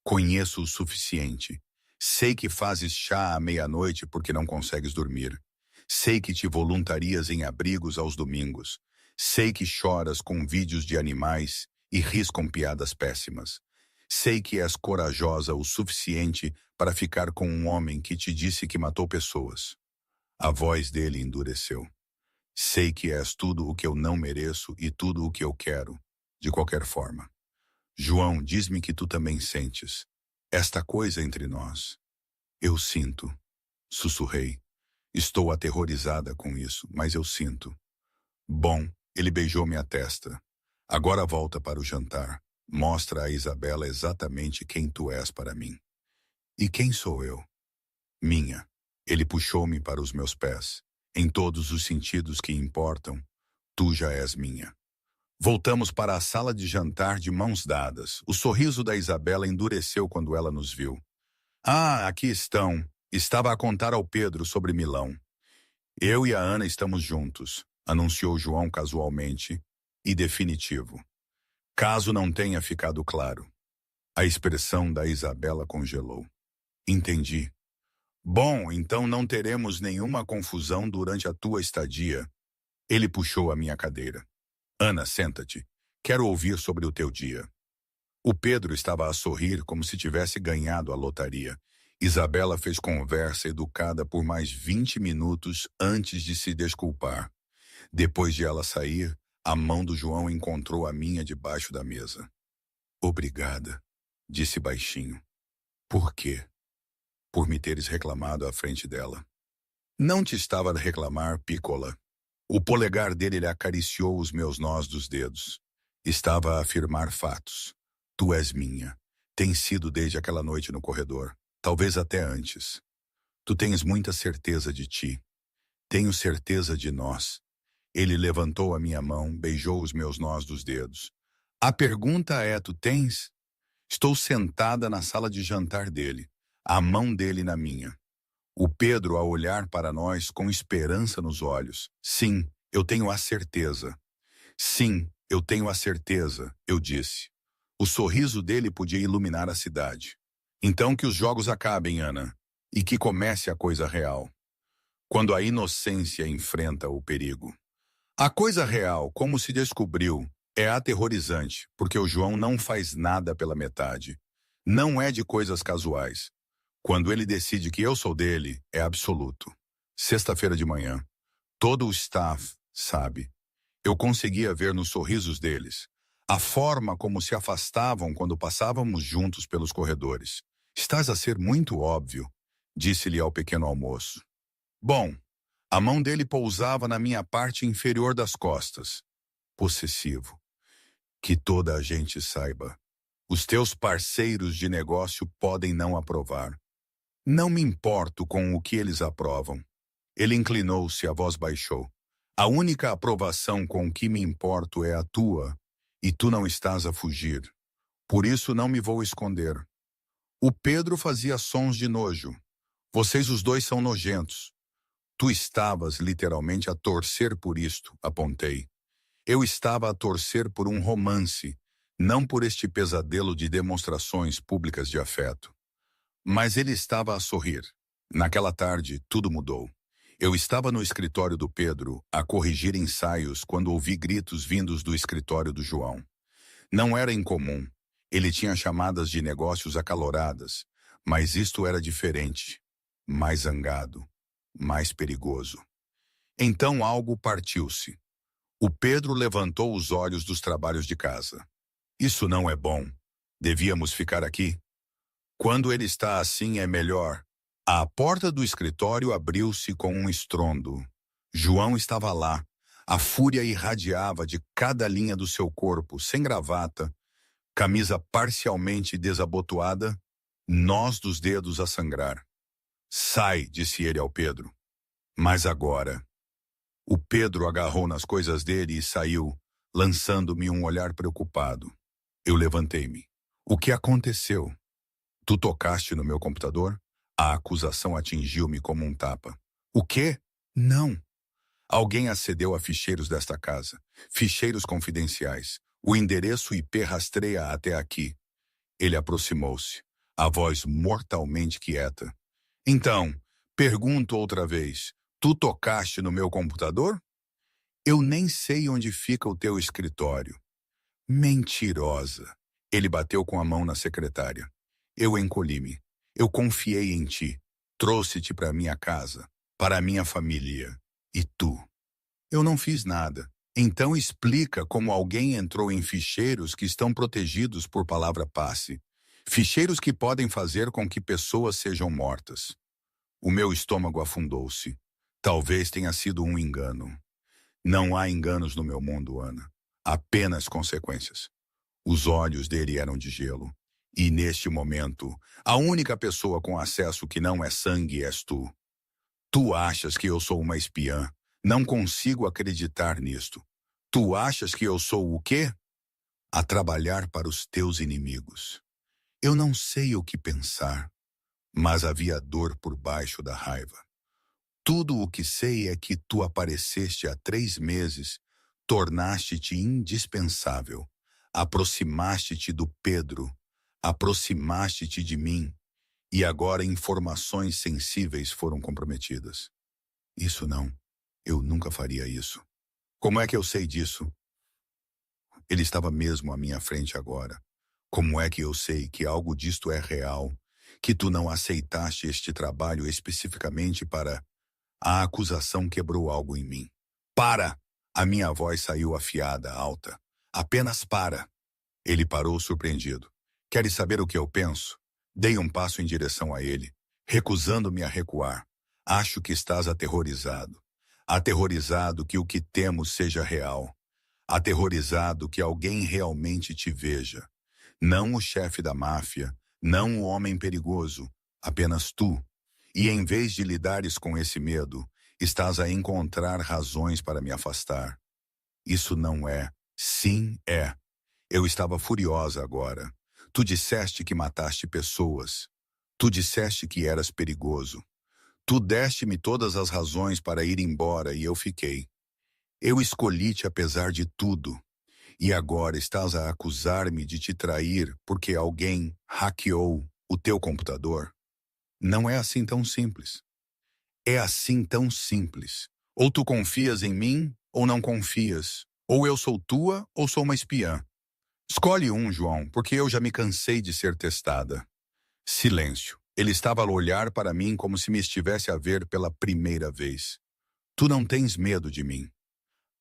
Conheço o suficiente. Sei que fazes chá à meia-noite porque não consegues dormir. Sei que te voluntarias em abrigos aos domingos. Sei que choras com vídeos de animais e ris com piadas péssimas. Sei que és corajosa o suficiente para ficar com um homem que te disse que matou pessoas. A voz dele endureceu. Sei que és tudo o que eu não mereço e tudo o que eu quero, de qualquer forma. João, diz-me que tu também sentes esta coisa entre nós. Eu sinto, sussurrei. Estou aterrorizada com isso, mas eu sinto. Bom, ele beijou minha testa. Agora volta para o jantar. Mostra a Isabela exatamente quem tu és para mim. E quem sou eu? Minha. Ele puxou-me para os meus pés. Em todos os sentidos que importam, tu já és minha. Voltamos para a sala de jantar de mãos dadas. O sorriso da Isabela endureceu quando ela nos viu. Ah, aqui estão. Estava a contar ao Pedro sobre Milão. Eu e a Ana estamos juntos, anunciou João casualmente e definitivo. Caso não tenha ficado claro. A expressão da Isabela congelou. Entendi. Bom, então não teremos nenhuma confusão durante a tua estadia. Ele puxou a minha cadeira. Ana, senta-te. Quero ouvir sobre o teu dia. O Pedro estava a sorrir como se tivesse ganhado a lotaria. Isabela fez conversa educada por mais 20 minutos antes de se desculpar. Depois de ela sair, a mão do João encontrou a minha debaixo da mesa. Obrigada, disse baixinho. Por quê? Por me teres reclamado à frente dela. Não te estava a reclamar, Piccola. O polegar dele lhe acariciou os meus nós dos dedos. Estava a afirmar fatos. Tu és minha. Tens sido desde aquela noite no corredor. Talvez até antes. Tu tens muita certeza de ti. Tenho certeza de nós. Ele levantou a minha mão, beijou os meus nós dos dedos. A pergunta é, tu tens? Estou sentada na sala de jantar dele, a mão dele na minha. O Pedro a olhar para nós com esperança nos olhos. Sim, eu tenho a certeza. Sim, eu tenho a certeza, eu disse. O sorriso dele podia iluminar a cidade. Então que os jogos acabem, Ana, e que comece a coisa real. Quando a inocência enfrenta o perigo. A coisa real, como se descobriu, é aterrorizante, porque o João não faz nada pela metade. Não é de coisas casuais. Quando ele decide que eu sou dele, é absoluto. Sexta-feira de manhã. Todo o staff sabe. Eu conseguia ver nos sorrisos deles a forma como se afastavam quando passávamos juntos pelos corredores. Estás a ser muito óbvio, disse-lhe ao pequeno almoço. Bom, a mão dele pousava na minha parte inferior das costas. Possessivo. Que toda a gente saiba. Os teus parceiros de negócio podem não aprovar. Não me importo com o que eles aprovam. Ele inclinou-se, a voz baixou. A única aprovação com que me importo é a tua, e tu não estás a fugir. Por isso não me vou esconder. O Pedro fazia sons de nojo. Vocês os dois são nojentos. Tu estavas literalmente a torcer por isto, apontei. Eu estava a torcer por um romance, não por este pesadelo de demonstrações públicas de afeto. Mas ele estava a sorrir. Naquela tarde, tudo mudou. Eu estava no escritório do Pedro a corrigir ensaios quando ouvi gritos vindos do escritório do João. Não era incomum. Ele tinha chamadas de negócios acaloradas, mas isto era diferente. Mais zangado, mais perigoso. Então algo partiu-se. O Pedro levantou os olhos dos trabalhos de casa. Isso não é bom. Devíamos ficar aqui? Quando ele está assim é melhor. A porta do escritório abriu-se com um estrondo. João estava lá. A fúria irradiava de cada linha do seu corpo, sem gravata, camisa parcialmente desabotoada, nós dos dedos a sangrar. Sai, disse ele ao Pedro. Mas agora. O Pedro agarrou nas coisas dele e saiu, lançando-me um olhar preocupado. Eu levantei-me. O que aconteceu? Tu tocaste no meu computador? A acusação atingiu-me como um tapa. O quê? Não. Alguém acedeu a ficheiros desta casa. Ficheiros confidenciais. O endereço IP rastreia até aqui. Ele aproximou-se, a voz mortalmente quieta. Então, pergunto outra vez, tu tocaste no meu computador? Eu nem sei onde fica o teu escritório. Mentirosa. Ele bateu com a mão na secretária. Eu encolhi-me. Eu confiei em ti. Trouxe-te para minha casa, para minha família. E tu? Eu não fiz nada. Então explica como alguém entrou em ficheiros que estão protegidos por palavra passe. Ficheiros que podem fazer com que pessoas sejam mortas. O meu estômago afundou-se. Talvez tenha sido um engano. Não há enganos no meu mundo, Ana. Apenas consequências. Os olhos dele eram de gelo. E neste momento, a única pessoa com acesso que não é sangue és tu. Tu achas que eu sou uma espiã. Não consigo acreditar nisto. Tu achas que eu sou o quê? A trabalhar para os teus inimigos. Eu não sei o que pensar, mas havia dor por baixo da raiva. Tudo o que sei é que tu apareceste há 3 meses, tornaste-te indispensável, aproximaste-te do Pedro, aproximaste-te de mim, e agora informações sensíveis foram comprometidas. Isso não, eu nunca faria isso. Como é que eu sei disso? Ele estava mesmo à minha frente agora. Como é que eu sei que algo disto é real, que tu não aceitaste este trabalho especificamente para... A acusação quebrou algo em mim. Para! A minha voz saiu afiada, alta. Apenas para! Ele parou surpreendido. Queres saber o que eu penso? Dei um passo em direção a ele, recusando-me a recuar. Acho que estás aterrorizado. Aterrorizado que o que temos seja real. Aterrorizado que alguém realmente te veja. Não o chefe da máfia, não o homem perigoso, apenas tu. E em vez de lidares com esse medo, estás a encontrar razões para me afastar. Isso não é. Sim, é. Eu estava furiosa agora. Tu disseste que mataste pessoas. Tu disseste que eras perigoso. Tu deste-me todas as razões para ir embora e eu fiquei. Eu escolhi-te apesar de tudo. E agora estás a acusar-me de te trair porque alguém hackeou o teu computador? Não é assim tão simples. É assim tão simples. Ou tu confias em mim, ou não confias. Ou eu sou tua, ou sou uma espiã. Escolhe um, João, porque eu já me cansei de ser testada. Silêncio. Ele estava a olhar para mim como se me estivesse a ver pela primeira vez. Tu não tens medo de mim.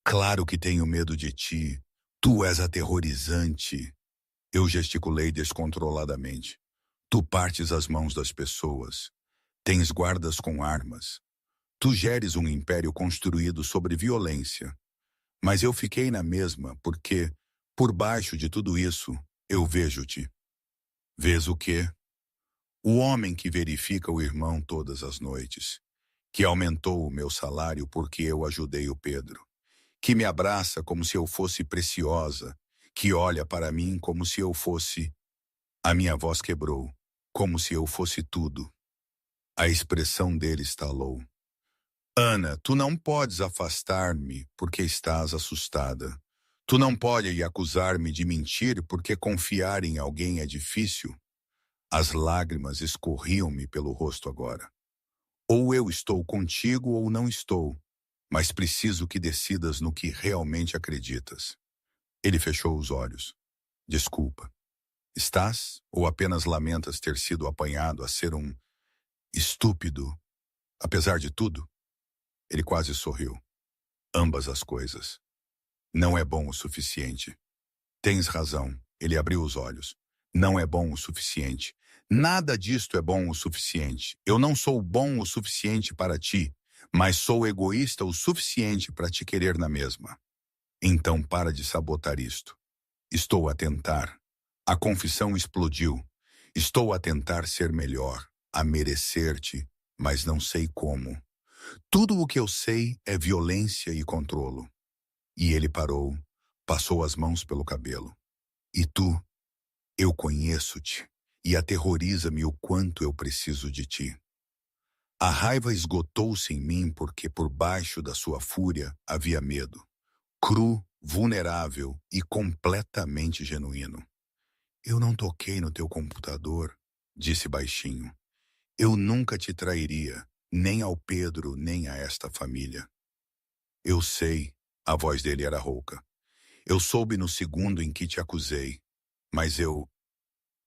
Claro que tenho medo de ti. Tu és aterrorizante. Eu gesticulei descontroladamente. Tu partes as mãos das pessoas. Tens guardas com armas. Tu geres um império construído sobre violência. Mas eu fiquei na mesma porque, por baixo de tudo isso, eu vejo-te. Vês o quê? O homem que verifica o irmão todas as noites, que aumentou o meu salário porque eu ajudei o Pedro, que me abraça como se eu fosse preciosa, que olha para mim como se eu fosse... A minha voz quebrou, como se eu fosse tudo. A expressão dele estalou. Ana, tu não podes afastar-me porque estás assustada. Tu não podes acusar-me de mentir porque confiar em alguém é difícil. As lágrimas escorriam-me pelo rosto agora. Ou eu estou contigo ou não estou, mas preciso que decidas no que realmente acreditas. Ele fechou os olhos. Desculpa. Estás ou apenas lamentas ter sido apanhado a ser um estúpido, apesar de tudo? Ele quase sorriu. Ambas as coisas. Não é bom o suficiente. Tens razão. Ele abriu os olhos. Não é bom o suficiente. Nada disto é bom o suficiente. Eu não sou bom o suficiente para ti, mas sou egoísta o suficiente para te querer na mesma. Então para de sabotar isto. Estou a tentar. A confissão explodiu. Estou a tentar ser melhor, a merecer-te, mas não sei como. Tudo o que eu sei é violência e controlo. E ele parou, passou as mãos pelo cabelo. E tu? Eu conheço-te, e aterroriza-me o quanto eu preciso de ti. A raiva esgotou-se em mim porque por baixo da sua fúria havia medo. Cru, vulnerável e completamente genuíno. Eu não toquei no teu computador, disse baixinho. Eu nunca te trairia, nem ao Pedro, nem a esta família. Eu sei, a voz dele era rouca. Eu soube no segundo em que te acusei, mas eu...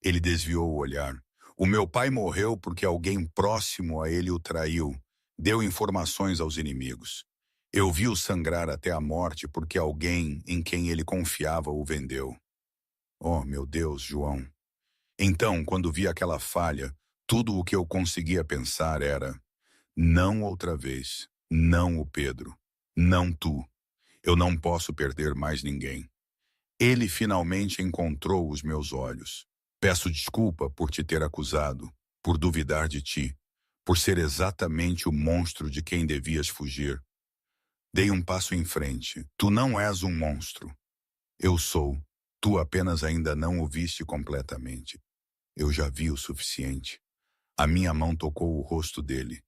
Ele desviou o olhar. O meu pai morreu porque alguém próximo a ele o traiu, deu informações aos inimigos. Eu vi-o sangrar até a morte porque alguém em quem ele confiava o vendeu. Oh, meu Deus, João. Então, quando vi aquela falha, tudo o que eu conseguia pensar era: não outra vez, não o Pedro, não tu. Eu não posso perder mais ninguém. Ele finalmente encontrou os meus olhos. Peço desculpa por te ter acusado, por duvidar de ti, por ser exatamente o monstro de quem devias fugir. Dei um passo em frente. Tu não és um monstro. Eu sou. Tu apenas ainda não o viste completamente. Eu já vi o suficiente. A minha mão tocou o rosto dele.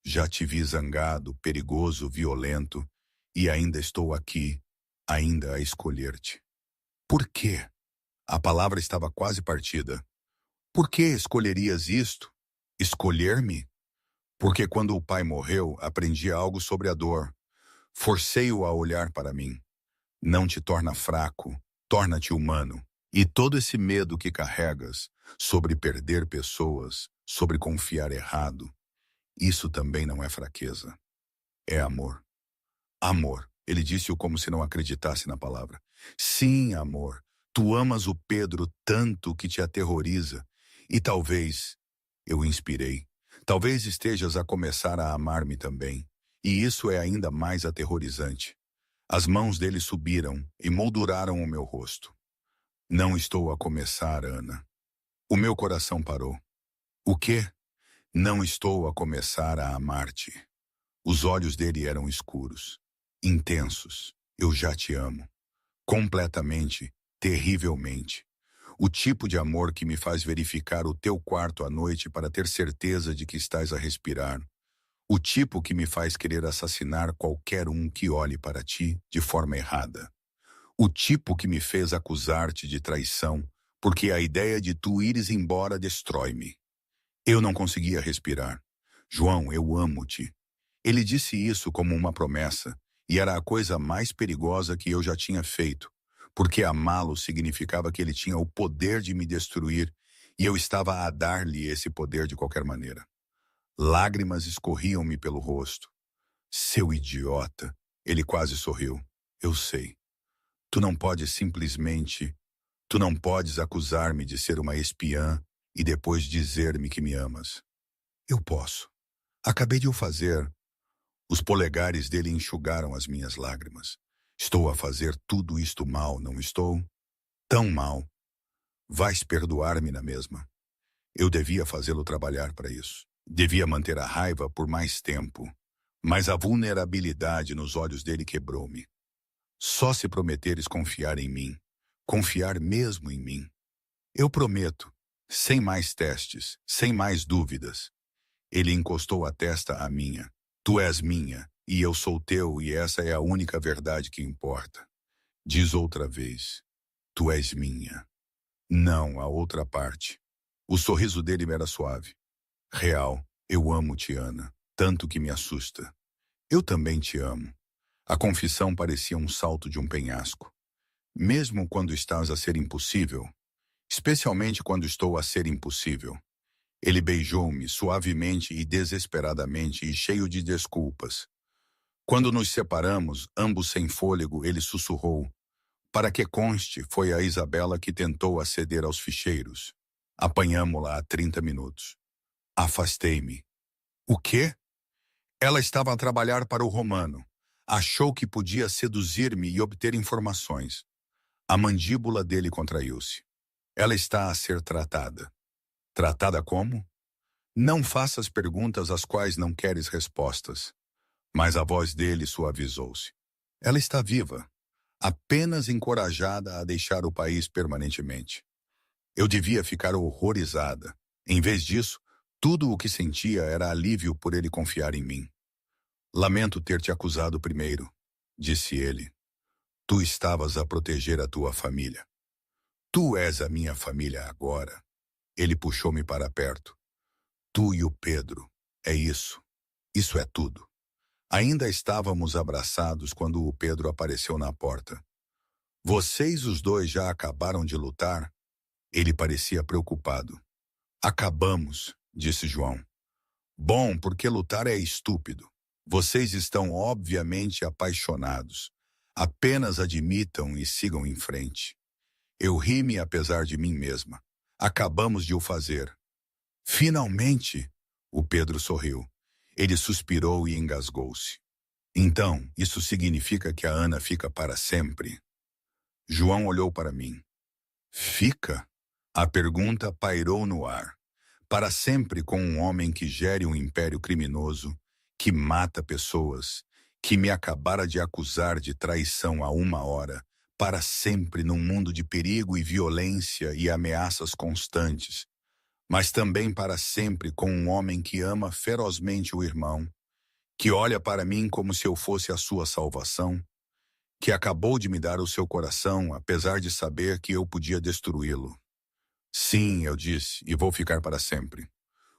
Já te vi zangado, perigoso, violento, e ainda estou aqui, ainda a escolher-te. Por quê? A palavra estava quase partida. Por que escolherias isto? Escolher-me? Porque quando o pai morreu, aprendi algo sobre a dor. Forcei-o a olhar para mim. Não te torna fraco, torna-te humano. E todo esse medo que carregas sobre perder pessoas, sobre confiar errado, isso também não é fraqueza. É amor. Amor. Ele disse-o como se não acreditasse na palavra. Sim, amor. Tu amas o Pedro tanto que te aterroriza. E talvez eu o inspirei. Talvez estejas a começar a amar-me também. E isso é ainda mais aterrorizante. As mãos dele subiram e molduraram o meu rosto. Não estou a começar, Ana. O meu coração parou. O quê? Não estou a começar a amar-te. Os olhos dele eram escuros, intensos. Eu já te amo. Completamente, terrivelmente. O tipo de amor que me faz verificar o teu quarto à noite para ter certeza de que estás a respirar. O tipo que me faz querer assassinar qualquer um que olhe para ti de forma errada. O tipo que me fez acusar-te de traição, porque a ideia de tu ires embora destrói-me. Eu não conseguia respirar. João, eu amo-te. Ele disse isso como uma promessa, e era a coisa mais perigosa que eu já tinha feito, porque amá-lo significava que ele tinha o poder de me destruir, e eu estava a dar-lhe esse poder de qualquer maneira. Lágrimas escorriam-me pelo rosto. Seu idiota! Ele quase sorriu. Eu sei. Tu não podes simplesmente... Tu não podes acusar-me de ser uma espiã e depois dizer-me que me amas. Eu posso. Acabei de o fazer. Os polegares dele enxugaram as minhas lágrimas. Estou a fazer tudo isto mal, não estou? Tão mal. Vais perdoar-me na mesma. Eu devia fazê-lo trabalhar para isso. Devia manter a raiva por mais tempo. Mas a vulnerabilidade nos olhos dele quebrou-me. Só se prometeres confiar em mim. Confiar mesmo em mim. Eu prometo. Sem mais testes, sem mais dúvidas. Ele encostou a testa à minha. Tu és minha, e eu sou teu, e essa é a única verdade que importa. Diz outra vez. Tu és minha. Não, a outra parte. O sorriso dele era suave. Real, eu amo-te, Ana. tanto que me assusta. Eu também te amo. A confissão parecia um salto de um penhasco. Mesmo quando estás a ser impossível, especialmente quando estou a ser impossível. Ele beijou-me suavemente e desesperadamente e cheio de desculpas. Quando nos separamos, ambos sem fôlego, ele sussurrou: para que conste, foi a Isabela que tentou aceder aos ficheiros. Apanhamo-la há 30 minutos. Afastei-me. O quê? Ela estava a trabalhar para o Romano. Achou que podia seduzir-me e obter informações. A mandíbula dele contraiu-se. Ela está a ser tratada. Tratada como? Não faças perguntas às quais não queres respostas. Mas a voz dele suavizou-se. Ela está viva, apenas encorajada a deixar o país permanentemente. Eu devia ficar horrorizada. Em vez disso, tudo o que sentia era alívio por ele confiar em mim. Lamento ter te acusado primeiro, disse ele. Tu estavas a proteger a tua família. Tu és a minha família agora. Ele puxou-me para perto. Tu e o Pedro. É isso. Isso é tudo. Ainda estávamos abraçados quando o Pedro apareceu na porta. Vocês os dois já acabaram de lutar? Ele parecia preocupado. Acabamos, disse João. Bom, porque lutar é estúpido. Vocês estão obviamente apaixonados. Apenas admitam e sigam em frente. Eu ri-me apesar de mim mesma. Acabamos de o fazer. Finalmente, o Pedro sorriu. Ele suspirou e engasgou-se. Então, isso significa que a Ana fica para sempre? João olhou para mim. Fica? A pergunta pairou no ar. Para sempre com um homem que gere um império criminoso, que mata pessoas, que me acabara de acusar de traição há 1 hora, para sempre num mundo de perigo e violência e ameaças constantes, mas também para sempre com um homem que ama ferozmente o irmão, que olha para mim como se eu fosse a sua salvação, que acabou de me dar o seu coração, apesar de saber que eu podia destruí-lo. Sim, eu disse, e vou ficar para sempre.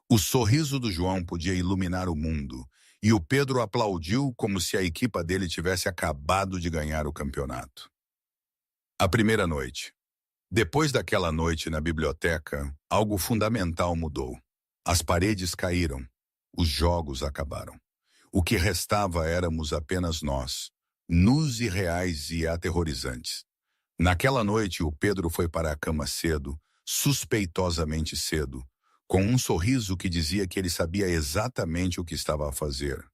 O sorriso do João podia iluminar o mundo, e o Pedro aplaudiu como se a equipa dele tivesse acabado de ganhar o campeonato. A primeira noite. Depois daquela noite na biblioteca, algo fundamental mudou. As paredes caíram. Os jogos acabaram. O que restava éramos apenas nós, nus e reais e aterrorizantes. Naquela noite, o Pedro foi para a cama cedo, suspeitosamente cedo, com um sorriso que dizia que ele sabia exatamente o que estava a fazer.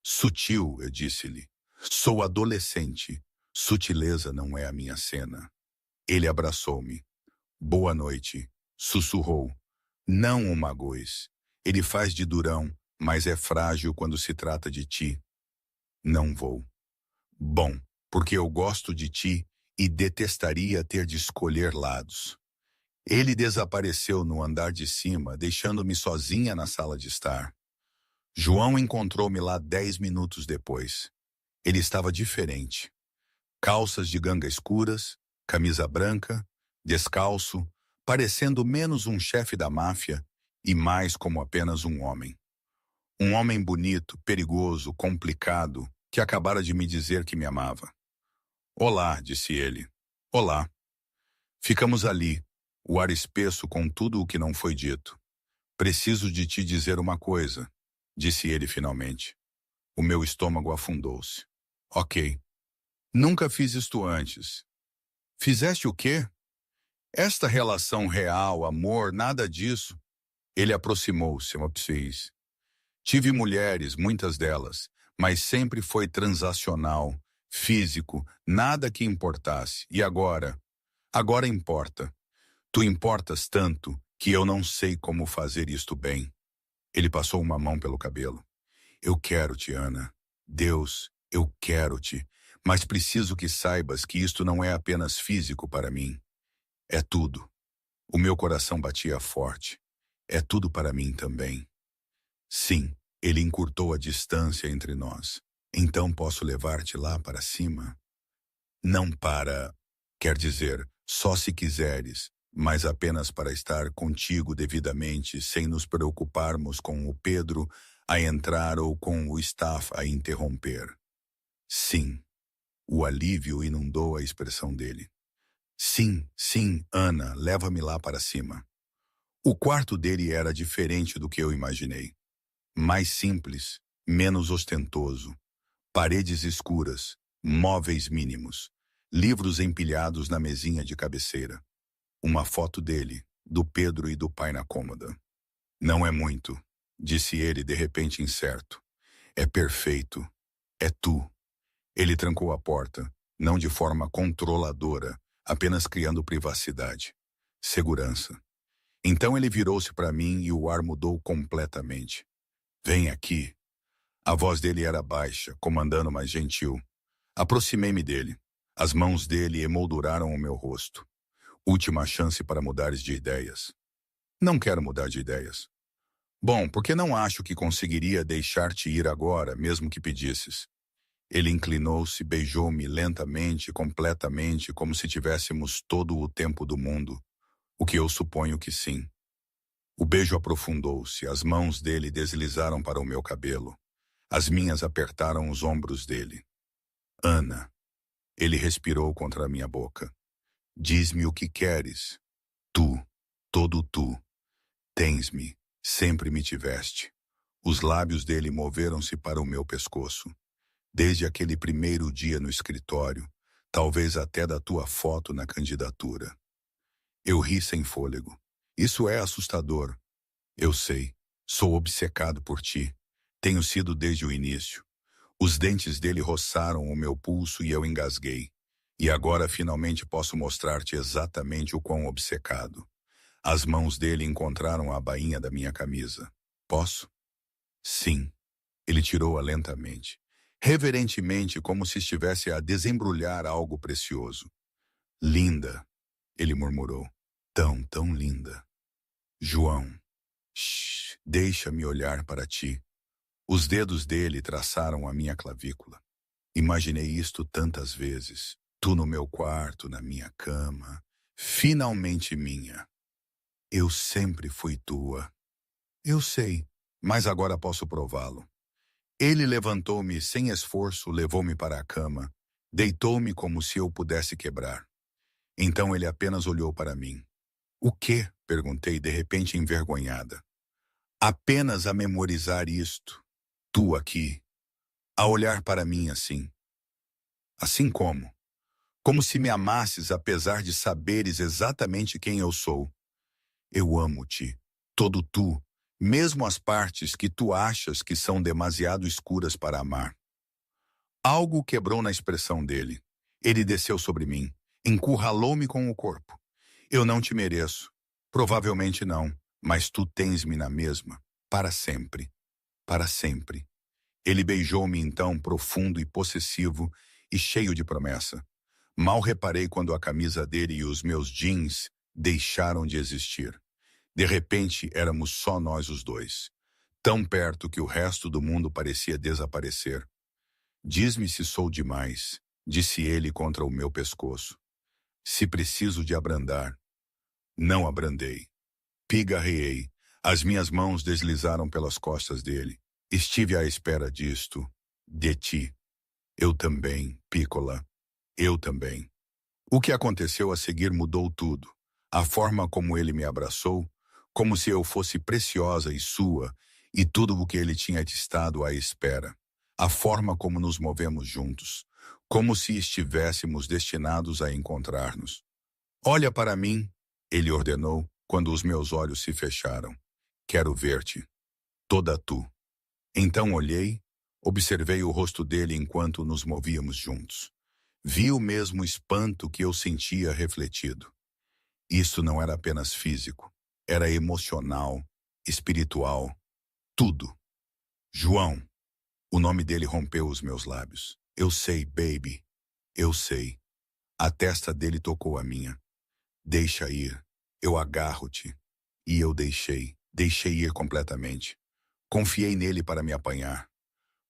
Sutil, eu disse-lhe. Sou adolescente. Sutileza não é a minha cena. Ele abraçou-me. Boa noite, sussurrou. Não o magoes. Ele faz de durão, mas é frágil quando se trata de ti. Não vou. Bom, porque eu gosto de ti e detestaria ter de escolher lados. Ele desapareceu no andar de cima, deixando-me sozinha na sala de estar. João encontrou-me lá 10 minutos depois. Ele estava diferente. Calças de ganga escuras, camisa branca, descalço, parecendo menos um chefe da máfia e mais como apenas um homem. Um homem bonito, perigoso, complicado, que acabara de me dizer que me amava. Olá, disse ele. Olá. Ficamos ali, o ar espesso com tudo o que não foi dito. Preciso de te dizer uma coisa, disse ele finalmente. O meu estômago afundou-se. Ok. Nunca fiz isto antes. Fizeste o quê? Esta relação real, amor, nada disso. Ele aproximou-se, fiz. Tive mulheres, muitas delas, mas sempre foi transacional, físico, nada que importasse. E agora? Agora importa. Tu importas tanto que eu não sei como fazer isto bem. Ele passou uma mão pelo cabelo. Eu quero-te, Ana. Deus, eu quero-te. Mas preciso que saibas que isto não é apenas físico para mim. É tudo. O meu coração batia forte. É tudo para mim também. Sim, ele encurtou a distância entre nós. Então posso levar-te lá para cima? Não para... Quer dizer, só se quiseres, mas apenas para estar contigo devidamente, sem nos preocuparmos com o Pedro, a entrar ou com o staff a interromper. Sim, o alívio inundou a expressão dele. Sim, sim, Ana, leva-me lá para cima. O quarto dele era diferente do que eu imaginei. Mais simples, menos ostentoso. Paredes escuras, móveis mínimos, livros empilhados na mesinha de cabeceira. Uma foto dele, do Pedro e do pai na cômoda. Não é muito, disse ele de repente incerto. É perfeito. É tu. Ele trancou a porta, não de forma controladora, apenas criando privacidade. Segurança. Então ele virou-se para mim e o ar mudou completamente. Vem aqui. A voz dele era baixa, comandando, mas gentil. Aproximei-me dele. As mãos dele emolduraram o meu rosto. Última chance para mudares de ideias. Não quero mudar de ideias. Bom, porque não acho que conseguiria deixar-te ir agora, mesmo que pedisses. Ele inclinou-se, beijou-me lentamente, completamente, como se tivéssemos todo o tempo do mundo, o que eu suponho que sim. O beijo aprofundou-se, as mãos dele deslizaram para o meu cabelo. As minhas apertaram os ombros dele. Ana. Ele respirou contra a minha boca. Diz-me o que queres. Tu, todo tu. Tens-me, sempre me tiveste. Os lábios dele moveram-se para o meu pescoço. Desde aquele primeiro dia no escritório, talvez até da tua foto na candidatura. Eu ri sem fôlego. Isso é assustador. Eu sei. Sou obcecado por ti. Tenho sido desde o início. Os dentes dele roçaram o meu pulso e eu engasguei. E agora finalmente posso mostrar-te exatamente o quão obcecado. As mãos dele encontraram a bainha da minha camisa. Posso? Sim. Ele tirou-a lentamente. Reverentemente, como se estivesse a desembrulhar algo precioso. Linda, ele murmurou. Tão linda. João. Shh, deixa-me olhar para ti. Os dedos dele traçaram a minha clavícula. Imaginei isto tantas vezes. Tu no meu quarto, na minha cama. Finalmente minha. Eu sempre fui tua. Eu sei, mas agora posso prová-lo. Ele levantou-me sem esforço, levou-me para a cama, deitou-me como se eu pudesse quebrar. Então ele apenas olhou para mim. O quê? Perguntei de repente envergonhada. Apenas a memorizar isto. Tu aqui. A olhar para mim assim. Assim como? Como se me amasses apesar de saberes exatamente quem eu sou. Eu amo-te. Todo tu. Mesmo as partes que tu achas que são demasiado escuras para amar. Algo quebrou na expressão dele. Ele desceu sobre mim, encurralou-me com o corpo. Eu não te mereço. Provavelmente não, mas tu tens-me na mesma. Para sempre. Para sempre. Ele beijou-me então, profundo e possessivo e cheio de promessa. Mal reparei quando a camisa dele e os meus jeans deixaram de existir. De repente, éramos só nós os dois. Tão perto que o resto do mundo parecia desaparecer. Diz-me se sou demais, disse ele contra o meu pescoço. Se preciso de abrandar. Não abrandei. Pigarreei. As minhas mãos deslizaram pelas costas dele. Estive à espera disto. De ti. Eu também, Piccola. Eu também. O que aconteceu a seguir mudou tudo. A forma como ele me abraçou, como se eu fosse preciosa e sua, e tudo o que ele tinha estado à espera. A forma como nos movemos juntos, como se estivéssemos destinados a encontrar-nos. Olha para mim, ele ordenou, quando os meus olhos se fecharam. Quero ver-te. Toda tu. Então olhei, observei o rosto dele enquanto nos movíamos juntos. Vi o mesmo espanto que eu sentia refletido. Isso não era apenas físico. Era emocional, espiritual, tudo. João. O nome dele rompeu os meus lábios. Eu sei, baby. Eu sei. A testa dele tocou a minha. Deixa ir. Eu agarro-te. E eu deixei. Deixei ir completamente. Confiei nele para me apanhar.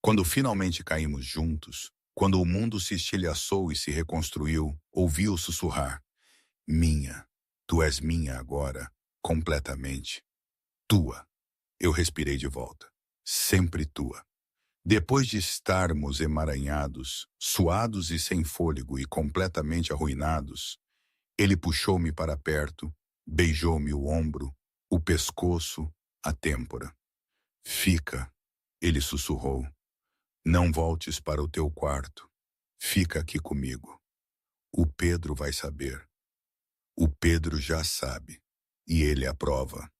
Quando finalmente caímos juntos, quando o mundo se estilhaçou e se reconstruiu, ouvi-o sussurrar. Minha. Tu és minha agora. Completamente. Tua. Eu respirei de volta. sempre tua. Depois de estarmos emaranhados, suados e sem fôlego e completamente arruinados, ele puxou-me para perto, beijou-me o ombro, o pescoço, a têmpora. Fica, ele sussurrou. Não voltes para o teu quarto. Fica aqui comigo. O Pedro vai saber. O Pedro já sabe. E ele aprova.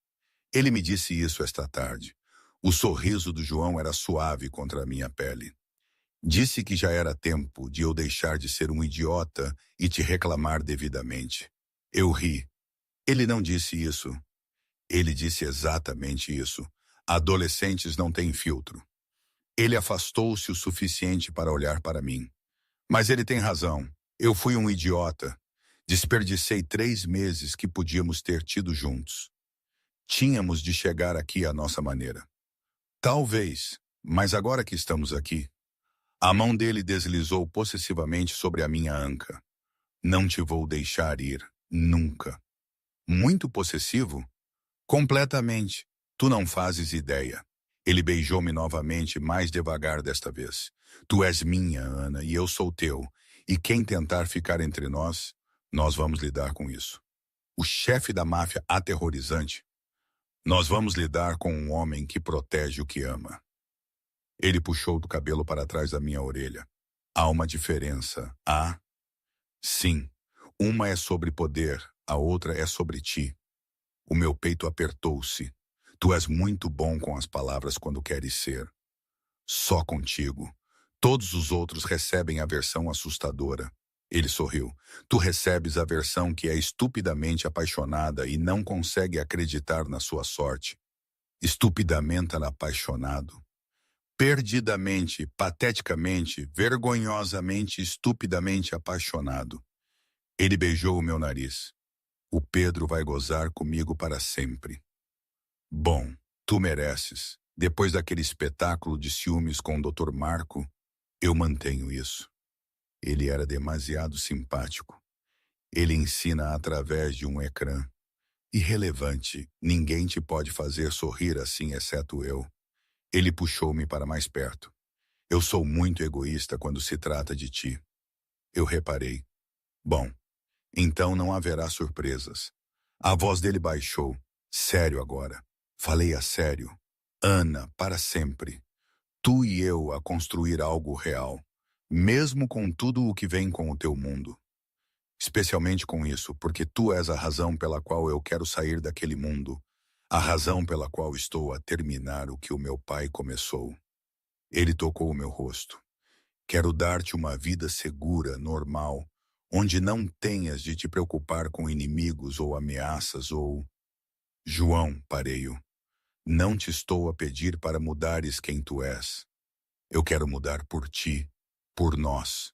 Ele me disse isso esta tarde. O sorriso do João era suave contra a minha pele. Disse que já era tempo de eu deixar de ser um idiota e te reclamar devidamente. Eu ri. Ele não disse isso. Ele disse exatamente isso. Adolescentes não têm filtro. Ele afastou-se o suficiente para olhar para mim. Mas ele tem razão. Eu fui um idiota. Desperdicei 3 meses que podíamos ter tido juntos. Tínhamos de chegar aqui à nossa maneira. Talvez, mas agora que estamos aqui, a mão dele deslizou possessivamente sobre a minha anca. Não te vou deixar ir, nunca. Muito possessivo? Completamente. Tu não fazes ideia. Ele beijou-me novamente, mais devagar desta vez. Tu és minha, Ana, e eu sou teu. E quem tentar ficar entre nós, nós vamos lidar com isso. O chefe da máfia aterrorizante. Nós vamos lidar com um homem que protege o que ama. Ele puxou do cabelo para trás da minha orelha. Há uma diferença. Há? Sim. Uma é sobre poder, a outra é sobre ti. O meu peito apertou-se. Tu és muito bom com as palavras quando queres ser. Só contigo. Todos os outros recebem a versão assustadora. Ele sorriu. Tu recebes a versão que é estupidamente apaixonada e não consegue acreditar na sua sorte. Estupidamente apaixonado. Perdidamente, pateticamente, vergonhosamente, estupidamente apaixonado. Ele beijou o meu nariz. O Pedro vai gozar comigo para sempre. Bom, tu mereces. Depois daquele espetáculo de ciúmes com o Dr. Marco, eu mantenho isso. Ele era demasiado simpático. Ele ensina através de um ecrã. Irrelevante, ninguém te pode fazer sorrir assim exceto eu. Ele puxou-me para mais perto. Eu sou muito egoísta quando se trata de ti. Eu reparei. Bom, então não haverá surpresas. A voz dele baixou. Sério agora. Falei a sério. Ana, para sempre. Tu e eu a construir algo real. Mesmo com tudo o que vem com o teu mundo. Especialmente com isso, porque tu és a razão pela qual eu quero sair daquele mundo. A razão pela qual estou a terminar o que o meu pai começou. Ele tocou o meu rosto. Quero dar-te uma vida segura, normal, onde não tenhas de te preocupar com inimigos ou ameaças ou... João, parei-o. Não te estou a pedir para mudares quem tu és. Eu quero mudar por ti, por nós.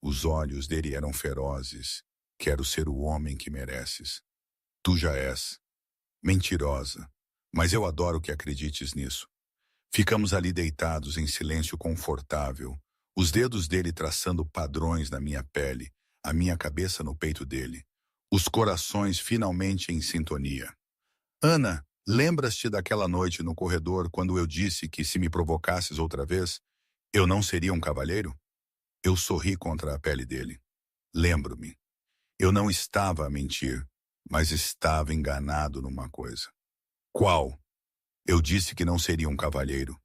Os olhos dele eram ferozes. Quero ser o homem que mereces. Tu já és. Mentirosa. Mas eu adoro que acredites nisso. Ficamos ali deitados em silêncio confortável, os dedos dele traçando padrões na minha pele, a minha cabeça no peito dele, os corações finalmente em sintonia. Ana, lembras-te daquela noite no corredor quando eu disse que se me provocasses outra vez, eu não seria um cavalheiro? Eu sorri contra a pele dele. Lembro-me. Eu não estava a mentir, mas estava enganado numa coisa. Qual? Eu disse que não seria um cavalheiro.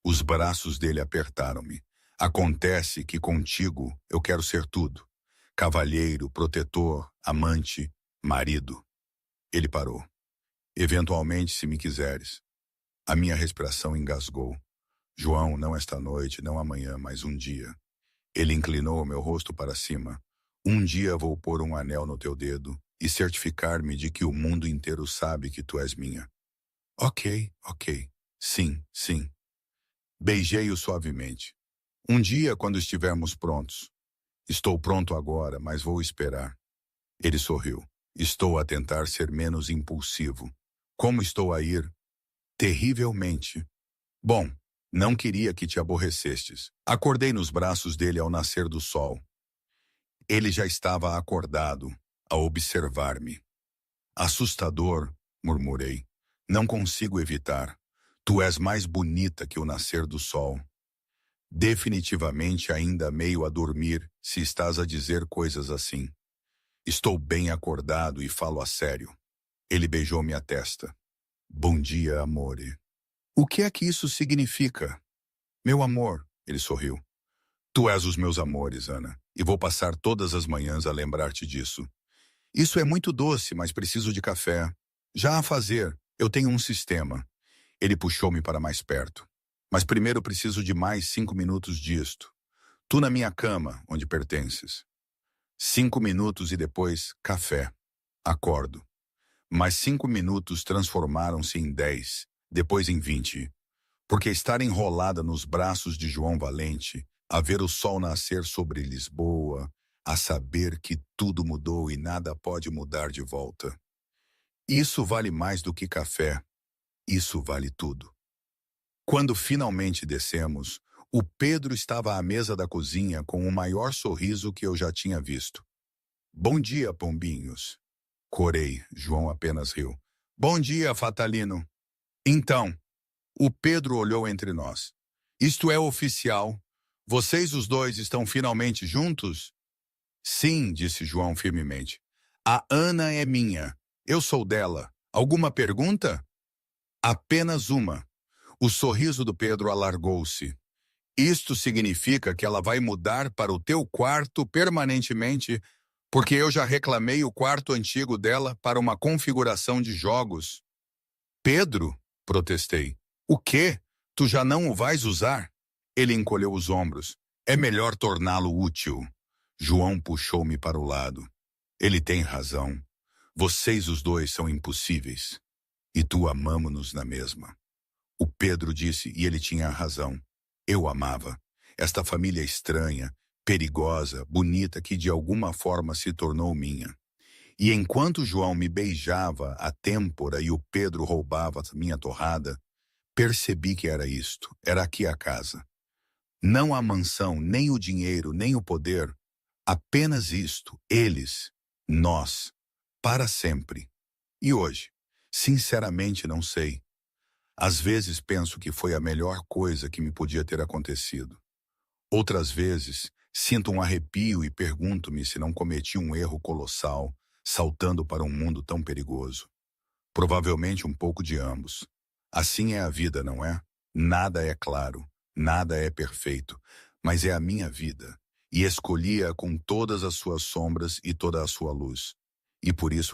Os braços dele apertaram-me. Acontece que contigo eu quero ser tudo. Cavalheiro, protetor, amante, marido. Ele parou. Eventualmente, se me quiseres. A minha respiração engasgou. João, não esta noite, não amanhã, mas um dia. Ele inclinou o meu rosto para cima. Um dia vou pôr um anel no teu dedo e certificar-me de que o mundo inteiro sabe que tu és minha. Ok. Sim, sim. Beijei-o suavemente. Um dia, quando estivermos prontos. Estou pronto agora, mas vou esperar. Ele sorriu. Estou a tentar ser menos impulsivo. Como estou a ir? Terrivelmente. Bom, não queria que te aborrecestes. Acordei nos braços dele ao nascer do sol. Ele já estava acordado, a observar-me. Assustador, murmurei. Não consigo evitar. Tu és mais bonita que o nascer do sol. Definitivamente ainda meio a dormir se estás a dizer coisas assim. Estou bem acordado e falo a sério. Ele beijou minha testa. Bom dia, amore. O que é que isso significa? Meu amor, ele sorriu. Tu és os meus amores, Ana, e vou passar todas as manhãs a lembrar-te disso. Isso é muito doce, mas preciso de café. Já a fazer, eu tenho um sistema. Ele puxou-me para mais perto. Mas primeiro preciso de mais 5 minutos disto. Tu na minha cama, onde pertences. 5 minutos e depois, café. Acordo. Mais 5 minutos transformaram-se em 10, depois em 20. Porque estar enrolada nos braços de João Valente, a ver o sol nascer sobre Lisboa, a saber que tudo mudou e nada pode mudar de volta. Isso vale mais do que café. Isso vale tudo. Quando finalmente descemos, o Pedro estava à mesa da cozinha com o maior sorriso que eu já tinha visto. Bom dia, pombinhos. Corei, João apenas riu. Bom dia, Fatalino. Então, o Pedro olhou entre nós. Isto é oficial. Vocês os dois estão finalmente juntos? Sim, disse João firmemente. A Ana é minha. Eu sou dela. Alguma pergunta? Apenas uma. O sorriso do Pedro alargou-se. Isto significa que ela vai mudar para o teu quarto permanentemente, porque eu já reclamei o quarto antigo dela para uma configuração de jogos. Pedro, protestei. O quê? Tu já não o vais usar? Ele encolheu os ombros. É melhor torná-lo útil. João puxou-me para o lado. Ele tem razão. Vocês os dois são impossíveis. E tu amamo-nos na mesma. O Pedro disse, e ele tinha razão. Eu amava. Esta família estranha, perigosa, bonita, que de alguma forma se tornou minha. E enquanto João me beijava a têmpora e o Pedro roubava minha torrada, percebi que era isto, era aqui a casa. Não a mansão, nem o dinheiro, nem o poder, apenas isto, eles, nós, para sempre. E hoje, sinceramente não sei. Às vezes penso que foi a melhor coisa que me podia ter acontecido. Outras vezes, sinto um arrepio e pergunto-me se não cometi um erro colossal, saltando para um mundo tão perigoso. Provavelmente um pouco de ambos. Assim é a vida, não é? Nada é claro, nada é perfeito, mas é a minha vida, e escolhi-a com todas as suas sombras e toda a sua luz. E por isso